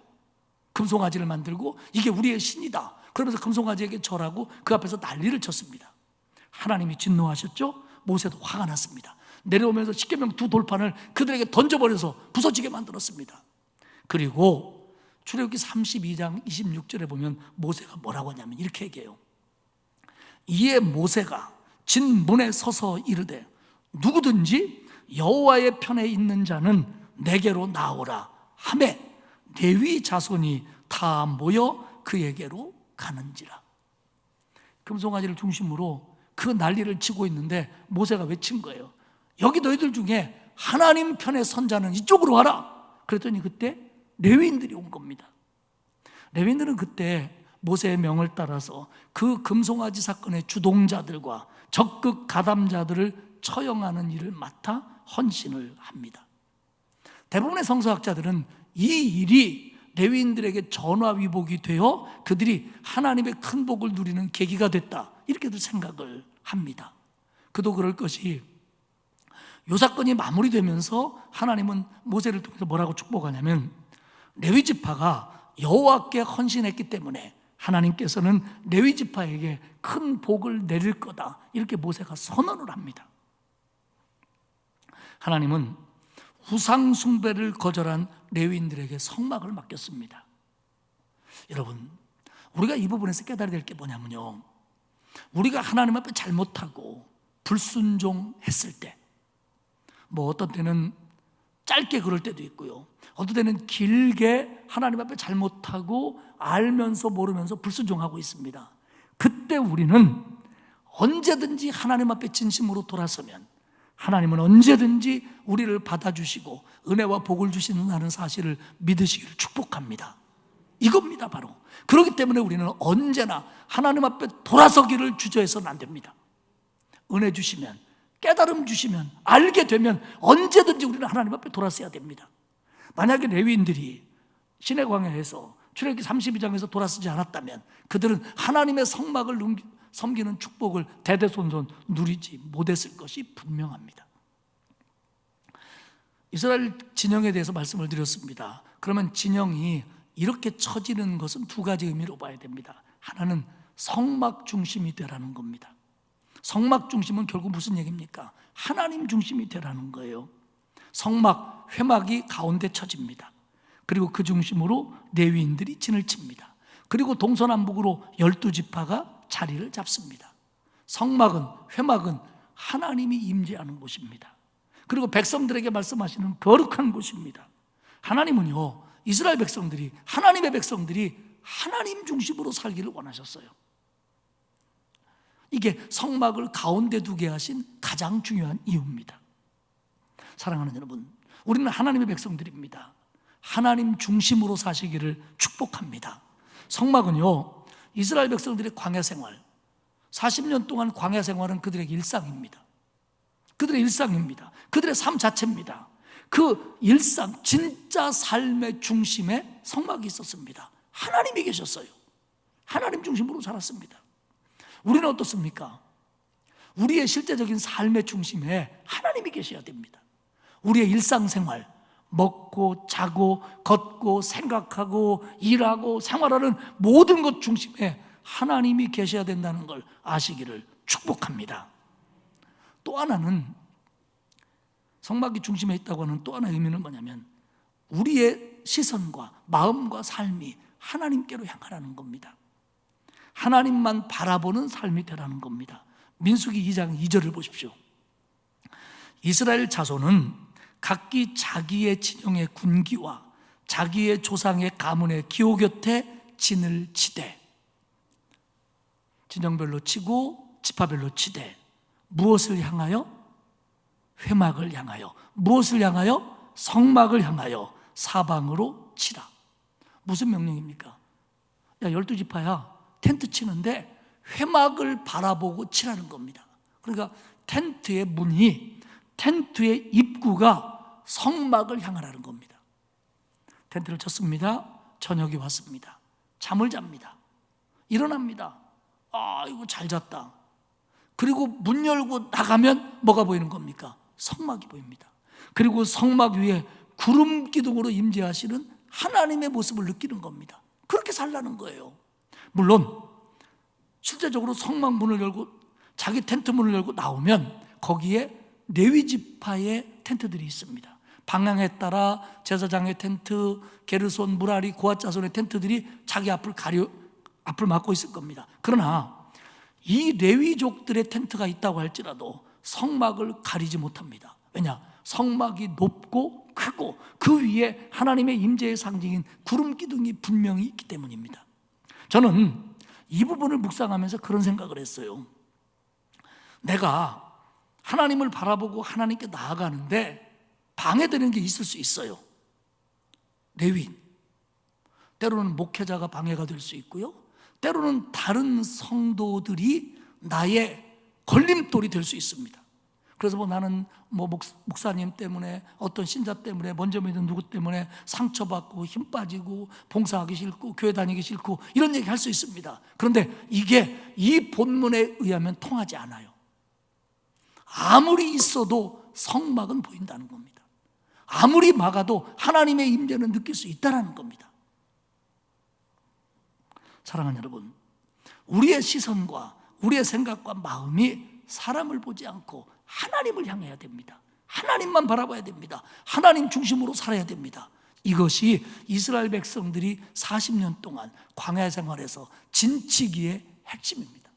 금송아지를 만들고 이게 우리의 신이다 그러면서 금송아지에게 절하고 그 앞에서 난리를 쳤습니다. 하나님이 진노하셨죠. 모세도 화가 났습니다. 내려오면서 십계명 두 돌판을 그들에게 던져버려서 부서지게 만들었습니다. 그리고 출애굽기 32장 26절에 보면 모세가 뭐라고 하냐면 이렇게 얘기해요. 이에 모세가 진문에 서서 이르되 누구든지 여호와의 편에 있는 자는 내게로 나오라 하매 레위 자손이 다 모여 그에게로 가는지라. 금송아지를 중심으로 그 난리를 치고 있는데 모세가 외친 거예요. 여기 너희들 중에 하나님 편에 선 자는 이쪽으로 와라. 그랬더니 그때 레위인들이 온 겁니다. 레위인들은 그때 모세의 명을 따라서 그 금송아지 사건의 주동자들과 적극 가담자들을 처형하는 일을 맡아 헌신을 합니다. 대부분의 성서학자들은 이 일이 레위인들에게 전화위복이 되어 그들이 하나님의 큰 복을 누리는 계기가 됐다 이렇게도 생각을 합니다. 그도 그럴 것이 이 사건이 마무리되면서 하나님은 모세를 통해서 뭐라고 축복하냐면 레위 지파가 여호와께 헌신했기 때문에 하나님께서는 레위 지파에게 큰 복을 내릴 거다 이렇게 모세가 선언을 합니다. 하나님은 우상 숭배를 거절한 레위인들에게 성막을 맡겼습니다. 여러분, 우리가 이 부분에서 깨달아야 될 게 뭐냐면요, 우리가 하나님 앞에 잘못하고 불순종했을 때, 뭐 어떤 때는 짧게 그럴 때도 있고요, 어떤 때는 길게 하나님 앞에 잘못하고 알면서 모르면서 불순종하고 있습니다. 그때 우리는 언제든지 하나님 앞에 진심으로 돌아서면 하나님은 언제든지 우리를 받아주시고 은혜와 복을 주시는 사실을 믿으시기를 축복합니다. 이겁니다. 바로 그렇기 때문에 우리는 언제나 하나님 앞에 돌아서기를 주저해서는 안 됩니다. 은혜 주시면, 깨달음 주시면, 알게 되면 언제든지 우리는 하나님 앞에 돌아서야 됩니다. 만약에 레위인들이 시내 광야에서 출애굽기 32장에서 돌아서지 않았다면 그들은 하나님의 성막을 섬기는 축복을 대대손손 누리지 못했을 것이 분명합니다. 이스라엘 진영에 대해서 말씀을 드렸습니다. 그러면 진영이 이렇게 처지는 것은 두 가지 의미로 봐야 됩니다. 하나는 성막 중심이 되라는 겁니다. 성막 중심은 결국 무슨 얘기입니까? 하나님 중심이 되라는 거예요. 성막, 회막이 가운데 처집니다. 그리고 그 중심으로 레위인들이 진을 칩니다. 그리고 동서남북으로 12지파가 자리를 잡습니다. 성막은, 회막은 하나님이 임재하는 곳입니다. 그리고 백성들에게 말씀하시는 거룩한 곳입니다. 하나님은요, 이스라엘 백성들이, 하나님의 백성들이 하나님 중심으로 살기를 원하셨어요. 이게 성막을 가운데 두게 하신 가장 중요한 이유입니다. 사랑하는 여러분, 우리는 하나님의 백성들입니다. 하나님 중심으로 사시기를 축복합니다. 성막은요, 이스라엘 백성들의 광야 생활, 40년 동안 광야 생활은 그들에게 일상입니다. 그들의 일상입니다. 그들의 삶 자체입니다. 그 일상, 진짜 삶의 중심에 성막이 있었습니다. 하나님이 계셨어요. 하나님 중심으로 살았습니다. 우리는 어떻습니까? 우리의 실제적인 삶의 중심에 하나님이 계셔야 됩니다. 우리의 일상생활, 먹고 자고 걷고 생각하고 일하고 생활하는 모든 것 중심에 하나님이 계셔야 된다는 걸 아시기를 축복합니다. 또 하나는, 성막이 중심에 있다고 하는 또 하나의 의미는 뭐냐면 우리의 시선과 마음과 삶이 하나님께로 향하라는 겁니다. 하나님만 바라보는 삶이 되라는 겁니다. 민수기 2장 2절을 보십시오. 이스라엘 자손은 각기 자기의 진영의 군기와 자기의 조상의 가문의 기호 곁에 진을 치되, 진영별로 치고 지파별로 치되, 무엇을 향하여? 회막을 향하여. 무엇을 향하여? 성막을 향하여 사방으로 치라. 무슨 명령입니까? 야, 12지파야, 텐트 치는데 회막을 바라보고 치라는 겁니다. 그러니까 텐트의 문이, 텐트의 입구가 성막을 향하라는 겁니다. 텐트를 쳤습니다. 저녁이 왔습니다. 잠을 잡니다. 일어납니다. 아, 이거 잘 잤다. 그리고 문 열고 나가면 뭐가 보이는 겁니까? 성막이 보입니다. 그리고 성막 위에 구름 기둥으로 임재하시는 하나님의 모습을 느끼는 겁니다. 그렇게 살라는 거예요. 물론 실제적으로 성막 문을 열고 자기 텐트 문을 열고 나오면 거기에 레위 지파의 텐트들이 있습니다. 방향에 따라 제사장의 텐트, 게르손, 무라리, 고핫 자손의 텐트들이 자기 앞을 막고 있을 겁니다. 그러나 이 레위족들의 텐트가 있다고 할지라도 성막을 가리지 못합니다. 왜냐? 성막이 높고 크고 그 위에 하나님의 임재의 상징인 구름 기둥이 분명히 있기 때문입니다. 저는 이 부분을 묵상하면서 그런 생각을 했어요. 내가 하나님을 바라보고 하나님께 나아가는데 방해되는 게 있을 수 있어요. 레위인, 때로는 목회자가 방해가 될 수 있고요, 때로는 다른 성도들이 나의 걸림돌이 될 수 있습니다. 그래서 나는 목사님 때문에, 어떤 신자 때문에, 먼저 믿은 누구 때문에 상처받고 힘 빠지고 봉사하기 싫고 교회 다니기 싫고 이런 얘기 할 수 있습니다. 그런데 이게 이 본문에 의하면 통하지 않아요. 아무리 있어도 성막은 보인다는 겁니다. 아무리 막아도 하나님의 임재는 느낄 수 있다는 겁니다. 사랑하는 여러분, 우리의 시선과 우리의 생각과 마음이 사람을 보지 않고 하나님을 향해야 됩니다. 하나님만 바라봐야 됩니다. 하나님 중심으로 살아야 됩니다. 이것이 이스라엘 백성들이 40년 동안 광야 생활에서 진치기의 핵심입니다.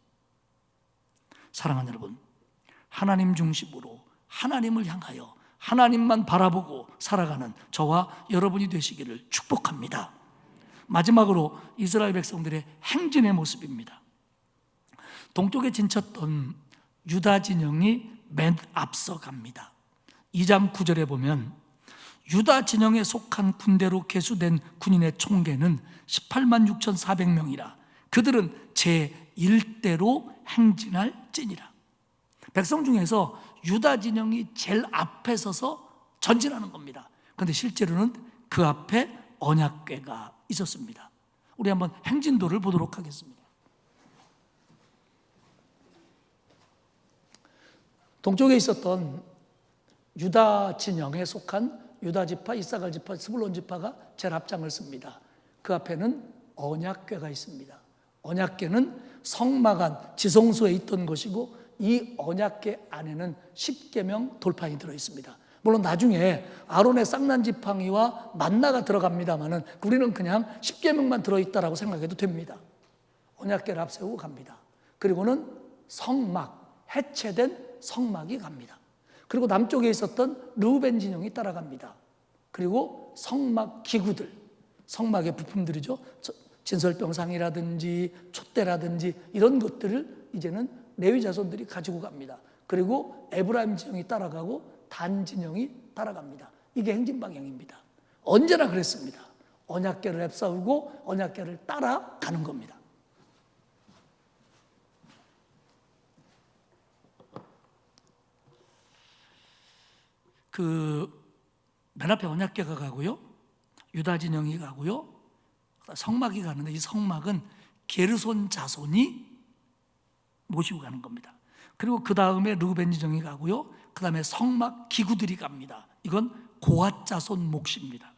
사랑하는 여러분, 하나님 중심으로 하나님을 향하여 하나님만 바라보고 살아가는 저와 여러분이 되시기를 축복합니다. 마지막으로 이스라엘 백성들의 행진의 모습입니다. 동쪽에 진쳤던 유다 진영이 맨 앞서 갑니다. 2장 9절에 보면 유다 진영에 속한 군대로 계수된 군인의 총계는 18만 6,400명이라 그들은 제1대로 행진할지니라. 백성 중에서 유다 진영이 제일 앞에 서서 전진하는 겁니다. 그런데 실제로는 그 앞에 언약궤가 있었습니다. 우리 한번 행진도를 보도록 하겠습니다. 동쪽에 있었던 유다 진영에 속한 유다 지파, 이사갈 지파, 스불론 지파가 제일 앞장을 씁니다. 그 앞에는 언약궤가 있습니다. 언약궤는 성막 안 지성소에 있던 것이고 이 언약궤 안에는 10계명 돌판이 들어 있습니다. 물론 나중에 아론의 쌍난 지팡이와 만나가 들어갑니다만은 우리는 그냥 10계명만 들어있다라고 생각해도 됩니다. 언약궤를 앞세우고 갑니다. 그리고는 성막, 해체된 성막이 갑니다. 그리고 남쪽에 있었던 르우벤 진영이 따라갑니다. 그리고 성막 기구들, 성막의 부품들이죠. 진설병상이라든지 촛대라든지 이런 것들을 이제는 레위 자손들이 가지고 갑니다. 그리고 에브라임 진영이 따라가고 단 진영이 따라갑니다. 이게 행진 방향입니다. 언제나 그랬습니다. 언약궤를 앞세우고 언약궤를 따라가는 겁니다. 맨 앞에 언약궤가 가고요, 유다 진영이 가고요, 성막이 가는데 이 성막은 게르손 자손이 모시고 가는 겁니다. 그리고 그 다음에 르우벤 진영이 가고요, 그 다음에 성막 기구들이 갑니다. 이건 고앗 자손 몫입니다.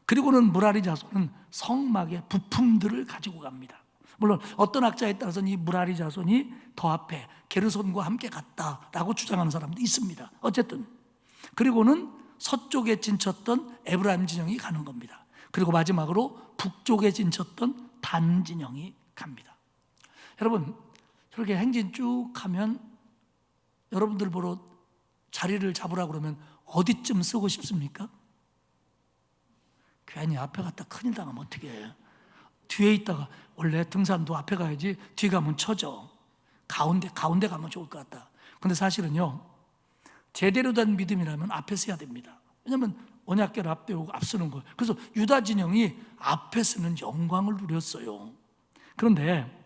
그리고는 무라리 자손은 성막의 부품들을 가지고 갑니다. 물론 어떤 학자에 따라서는 이 무라리 자손이 더 앞에 게르손과 함께 갔다라고 주장하는 사람도 있습니다. 어쨌든 그리고는 서쪽에 진쳤던 에브라임 진영이 가는 겁니다. 그리고 마지막으로 북쪽에 진쳤던 단 진영이 갑니다. 여러분, 이렇게 행진 쭉 하면 여러분들 보러 자리를 잡으라 그러면 어디쯤 쓰고 싶습니까? 괜히 앞에 갔다 큰일 당하면 어떻게 해요? 뒤에 있다가 원래 등산도 앞에 가야지 뒤에 가면 쳐져. 가운데 가면 좋을 것 같다. 근데 사실은요, 제대로 된 믿음이라면 앞에 서야 됩니다. 왜냐하면 언약궤를 앞세우고 앞서는 거예요. 그래서 유다 진영이 앞에 서는 영광을 누렸어요. 그런데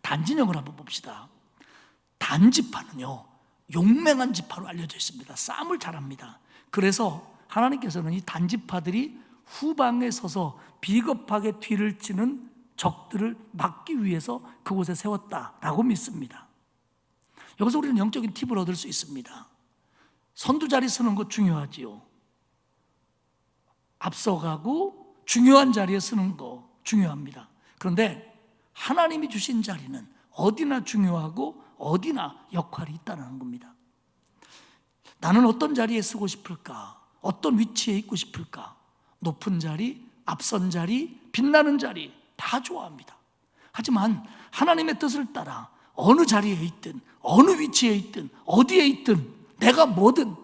단 진영을 한번 봅시다. 단 지파는요, 용맹한 지파로 알려져 있습니다. 싸움을 잘합니다. 그래서 하나님께서는 이 단 지파들이 후방에 서서 비겁하게 뒤를 치는 적들을 막기 위해서 그곳에 세웠다라고 믿습니다. 여기서 우리는 영적인 팁을 얻을 수 있습니다. 선두 자리 서는 것 중요하지요. 앞서가고 중요한 자리에 서는 거 중요합니다. 그런데 하나님이 주신 자리는 어디나 중요하고 어디나 역할이 있다는 겁니다. 나는 어떤 자리에 서고 싶을까? 어떤 위치에 있고 싶을까? 높은 자리, 앞선 자리, 빛나는 자리 다 좋아합니다. 하지만 하나님의 뜻을 따라 어느 자리에 있든 어느 위치에 있든 어디에 있든 내가 뭐든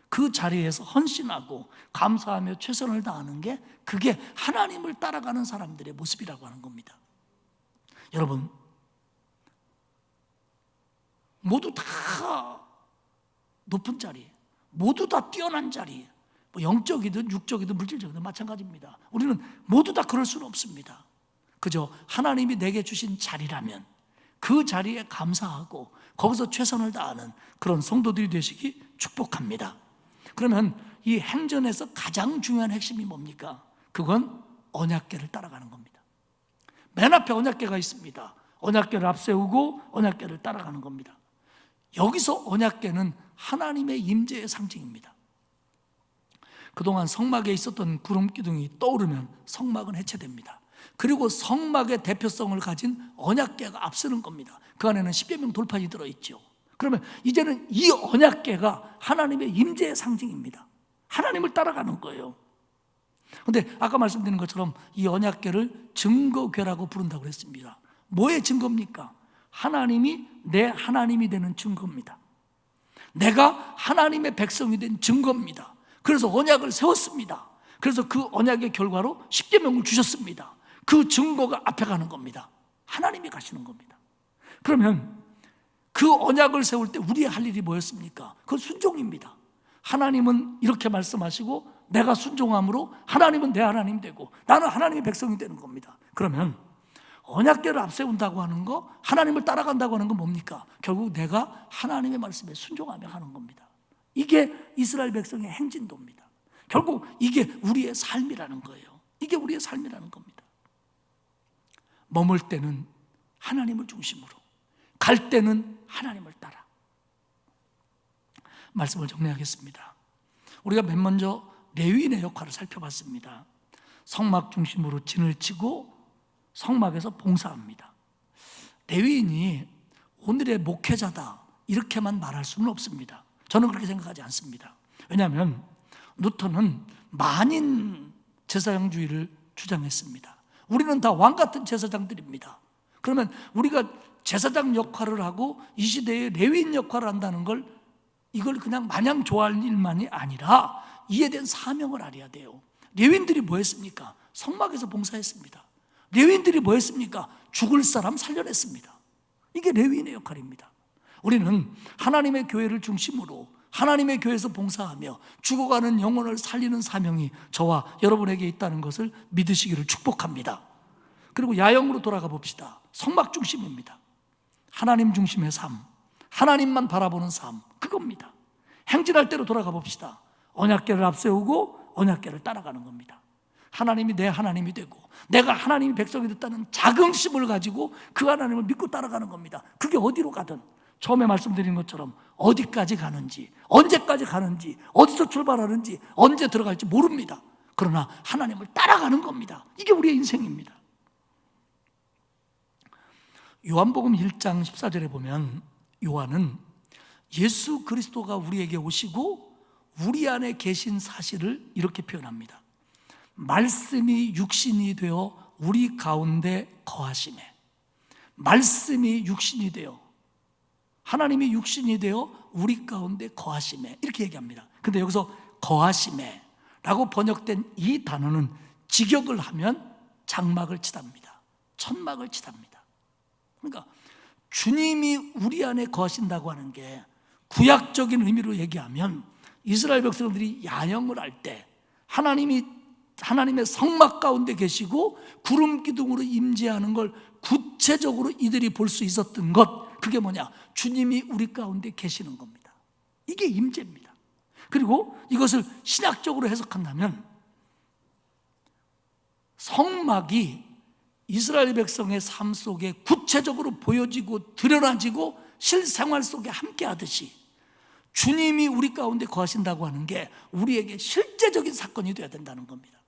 그 자리에서 헌신하고 감사하며 최선을 다하는 게 그게 하나님을 따라가는 사람들의 모습이라고 하는 겁니다. 여러분, 모두 다 높은 자리, 모두 다 뛰어난 자리, 뭐 영적이든 육적이든 물질적이든 마찬가지입니다. 우리는 모두 다 그럴 수는 없습니다. 그저 하나님이 내게 주신 자리라면 그 자리에 감사하고 거기서 최선을 다하는 그런 성도들이 되시기 축복합니다. 그러면 이 행전에서 가장 중요한 핵심이 뭡니까? 그건 언약궤를 따라가는 겁니다. 맨 앞에 언약궤가 있습니다. 언약궤를 앞세우고 언약궤를 따라가는 겁니다. 여기서 언약궤는 하나님의 임재의 상징입니다. 그동안 성막에 있었던 구름기둥이 떠오르면 성막은 해체됩니다. 그리고 성막의 대표성을 가진 언약궤가 앞서는 겁니다. 그 안에는 10계명 돌판이 들어있죠. 그러면 이제는 이 언약궤가 하나님의 임재의 상징입니다. 하나님을 따라가는 거예요. 그런데 아까 말씀드린 것처럼 이 언약궤를 증거궤라고 부른다고 그랬습니다. 뭐의 증거입니까? 하나님이 내 하나님이 되는 증거입니다. 내가 하나님의 백성이 된 증거입니다. 그래서 언약을 세웠습니다. 그래서 그 언약의 결과로 10계명을 주셨습니다. 그 증거가 앞에 가는 겁니다. 하나님이 가시는 겁니다. 그러면 그 언약을 세울 때 우리의 할 일이 뭐였습니까? 그건 순종입니다. 하나님은 이렇게 말씀하시고 내가 순종함으로 하나님은 내 하나님 되고 나는 하나님의 백성이 되는 겁니다. 그러면 언약궤를 앞세운다고 하는 거, 하나님을 따라간다고 하는 건 뭡니까? 결국 내가 하나님의 말씀에 순종하며 하는 겁니다. 이게 이스라엘 백성의 행진도입니다. 결국 이게 우리의 삶이라는 거예요. 이게 우리의 삶이라는 겁니다. 머물 때는 하나님을 중심으로, 갈 때는 하나님을 따라. 말씀을 정리하겠습니다. 우리가 맨 먼저 레위인의 역할을 살펴봤습니다. 성막 중심으로 진을 치고 성막에서 봉사합니다. 레위인이 오늘의 목회자다 이렇게만 말할 수는 없습니다. 저는 그렇게 생각하지 않습니다. 왜냐하면 누턴은 만인 제사장주의를 주장했습니다. 우리는 다 왕같은 제사장들입니다. 그러면 우리가 제사장 역할을 하고 이 시대에 레위인 역할을 한다는 걸, 이걸 그냥 마냥 좋아할 일만이 아니라 이에 대한 사명을 알아야 돼요. 레위인들이 뭐 했습니까? 성막에서 봉사했습니다. 레위인들이 뭐 했습니까? 죽을 사람 살려냈습니다. 이게 레위인의 역할입니다. 우리는 하나님의 교회를 중심으로 하나님의 교회에서 봉사하며 죽어가는 영혼을 살리는 사명이 저와 여러분에게 있다는 것을 믿으시기를 축복합니다. 그리고 야영으로 돌아가 봅시다. 성막 중심입니다. 하나님 중심의 삶, 하나님만 바라보는 삶, 그겁니다. 행진할 때로 돌아가 봅시다. 언약궤를 앞세우고 언약궤를 따라가는 겁니다. 하나님이 내 하나님이 되고 내가 하나님의 백성이 됐다는 자긍심을 가지고 그 하나님을 믿고 따라가는 겁니다. 그게 어디로 가든 처음에 말씀드린 것처럼 어디까지 가는지, 언제까지 가는지, 어디서 출발하는지, 언제 들어갈지 모릅니다. 그러나 하나님을 따라가는 겁니다. 이게 우리의 인생입니다. 요한복음 1장 14절에 보면 요한은 예수 그리스도가 우리에게 오시고 우리 안에 계신 사실을 이렇게 표현합니다. 말씀이 육신이 되어 우리 가운데 거하심에, 말씀이 육신이 되어, 하나님이 육신이 되어 우리 가운데 거하심에, 이렇게 얘기합니다. 근데 여기서 거하심에 라고 번역된 이 단어는 직역을 하면 장막을 치답니다. 천막을 치답니다. 그러니까 주님이 우리 안에 거하신다고 하는 게 구약적인 의미로 얘기하면 이스라엘 백성들이 야영을 할 때 하나님의 성막 가운데 계시고 구름 기둥으로 임재하는 걸 구체적으로 이들이 볼 수 있었던 것, 그게 뭐냐? 주님이 우리 가운데 계시는 겁니다. 이게 임재입니다. 그리고 이것을 신학적으로 해석한다면 성막이 이스라엘 백성의 삶 속에 구체적으로 보여지고 드러나지고 실생활 속에 함께 하듯이 주님이 우리 가운데 거하신다고 하는 게 우리에게 실제적인 사건이 되어야 된다는 겁니다.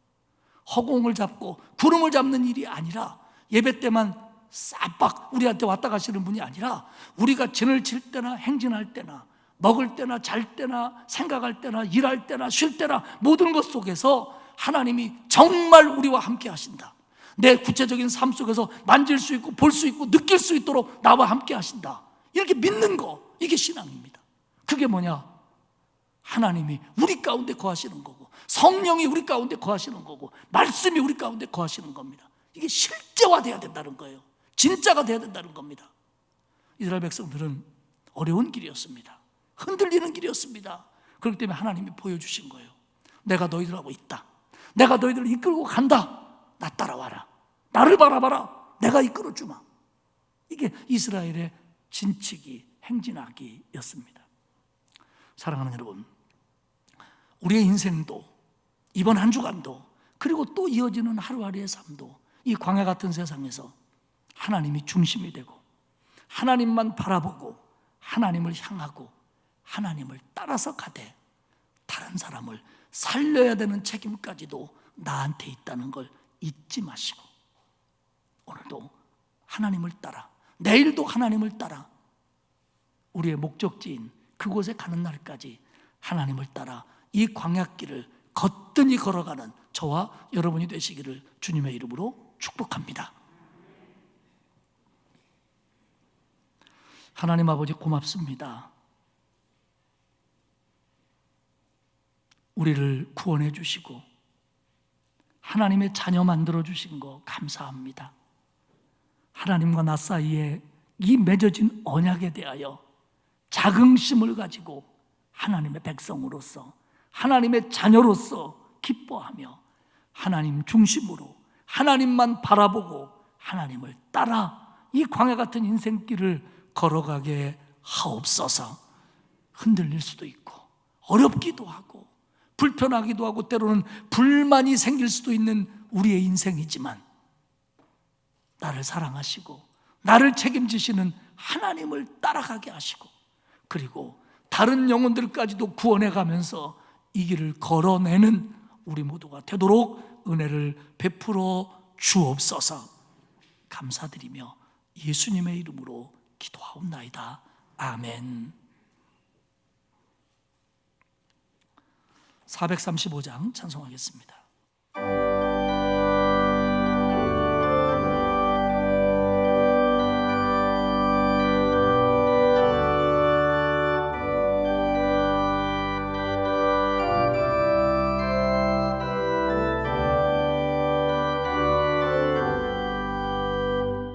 허공을 잡고 구름을 잡는 일이 아니라 예배 때만 싹박 우리한테 왔다 가시는 분이 아니라 우리가 진을 칠 때나 행진할 때나 먹을 때나 잘 때나 생각할 때나 일할 때나 쉴 때나 모든 것 속에서 하나님이 정말 우리와 함께 하신다. 내 구체적인 삶 속에서 만질 수 있고 볼 수 있고 느낄 수 있도록 나와 함께 하신다. 이렇게 믿는 거, 이게 신앙입니다. 그게 뭐냐? 하나님이 우리 가운데 거하시는 거고 성령이 우리 가운데 거하시는 거고 말씀이 우리 가운데 거하시는 겁니다. 이게 실제화돼야 된다는 거예요. 진짜가 돼야 된다는 겁니다. 이스라엘 백성들은 어려운 길이었습니다. 흔들리는 길이었습니다. 그렇기 때문에 하나님이 보여주신 거예요. 내가 너희들하고 있다. 내가 너희들을 이끌고 간다. 나 따라와라. 나를 바라봐라. 내가 이끌어주마. 이게 이스라엘의 진치기, 행진하기였습니다. 사랑하는 여러분, 우리의 인생도 이번 한 주간도 그리고 또 이어지는 하루하루의 삶도 이 광야 같은 세상에서 하나님이 중심이 되고 하나님만 바라보고 하나님을 향하고 하나님을 따라서 가되 다른 사람을 살려야 되는 책임까지도 나한테 있다는 걸 잊지 마시고 오늘도 하나님을 따라, 내일도 하나님을 따라 우리의 목적지인 그곳에 가는 날까지 하나님을 따라 이 광야길을 거뜬히 걸어가는 저와 여러분이 되시기를 주님의 이름으로 축복합니다. 하나님 아버지 고맙습니다. 우리를 구원해 주시고 하나님의 자녀 만들어 주신 거 감사합니다. 하나님과 나 사이에 이 맺어진 언약에 대하여 자긍심을 가지고 하나님의 백성으로서 하나님의 자녀로서 기뻐하며 하나님 중심으로 하나님만 바라보고 하나님을 따라 이 광야 같은 인생길을 걸어가게 하옵소서. 흔들릴 수도 있고 어렵기도 하고 불편하기도 하고 때로는 불만이 생길 수도 있는 우리의 인생이지만 나를 사랑하시고 나를 책임지시는 하나님을 따라가게 하시고 그리고 다른 영혼들까지도 구원해 가면서 이 길을 걸어내는 우리 모두가 되도록 은혜를 베풀어 주옵소서. 감사드리며 예수님의 이름으로 기도하옵나이다. 아멘. 435장 찬송하겠습니다.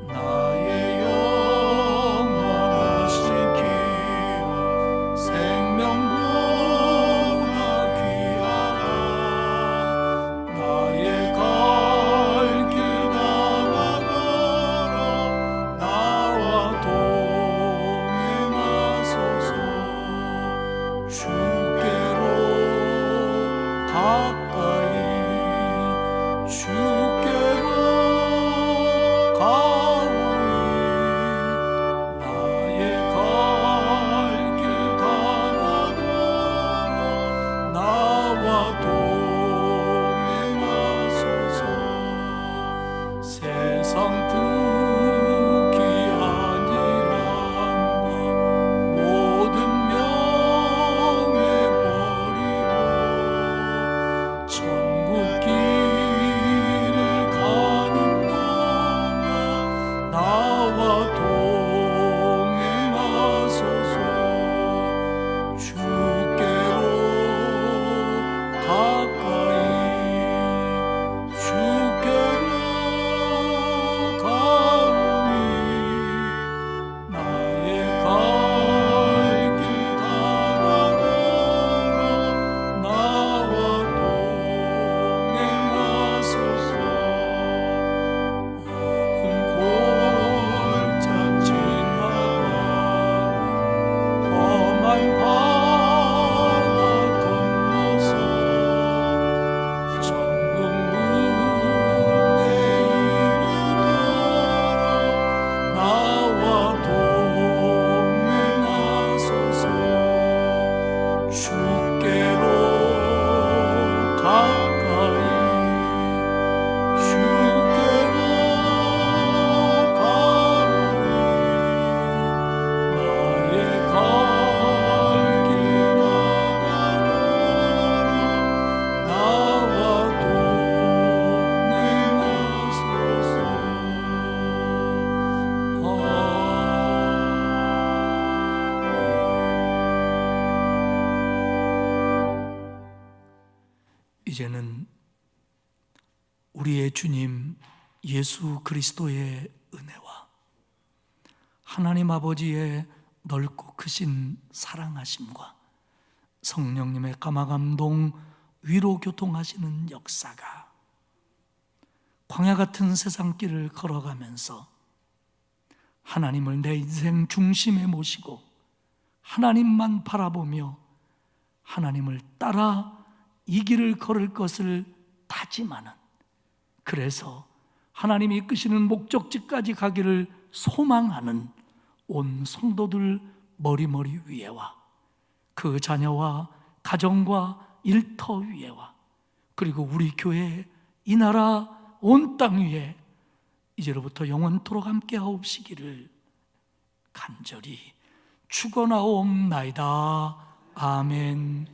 나의 영원하신 기업 생명보다 귀하다. 나의 갈 길 나아가라. 나와 동행하소서. 주께로 가까이 주께로 가오니 나의 갈 길 다나가라. 나와 동행하소서. 세상 부귀한이란과 모든 명예 버리고 천국 길을 가는 동안 나와 동행하소서. 주께로 가까이 주께로 가오니 나의 갈 길 다나가라. 나와 동행하소서. 큰 골짜 지나가며 험한 바다 건너서 천국 문에 이르더라. 나와 동행하소서. 주께로 가까이 주께로 가오니 나의 갈 길 나가라. 나와 동행하소서. 이제는 우리의 주님 예수 그리스도의 은혜와 하나님 아버지의 넓고 크신 사랑하심과 성령님의 감화감동 위로 교통하시는 역사가 광야 같은 세상길을 걸어가면서 하나님을 내 인생 중심에 모시고 하나님만 바라보며 하나님을 따라 이 길을 걸을 것을 다짐하는, 그래서 하나님이 이끄시는 목적지까지 가기를 소망하는 온 성도들 머리머리 위에와 그 자녀와 가정과 일터 위에와 그리고 우리 교회 이 나라 온 땅 위에 이제로부터 영원토록 함께 하옵시기를 간절히 축원하옵나이다. 아멘.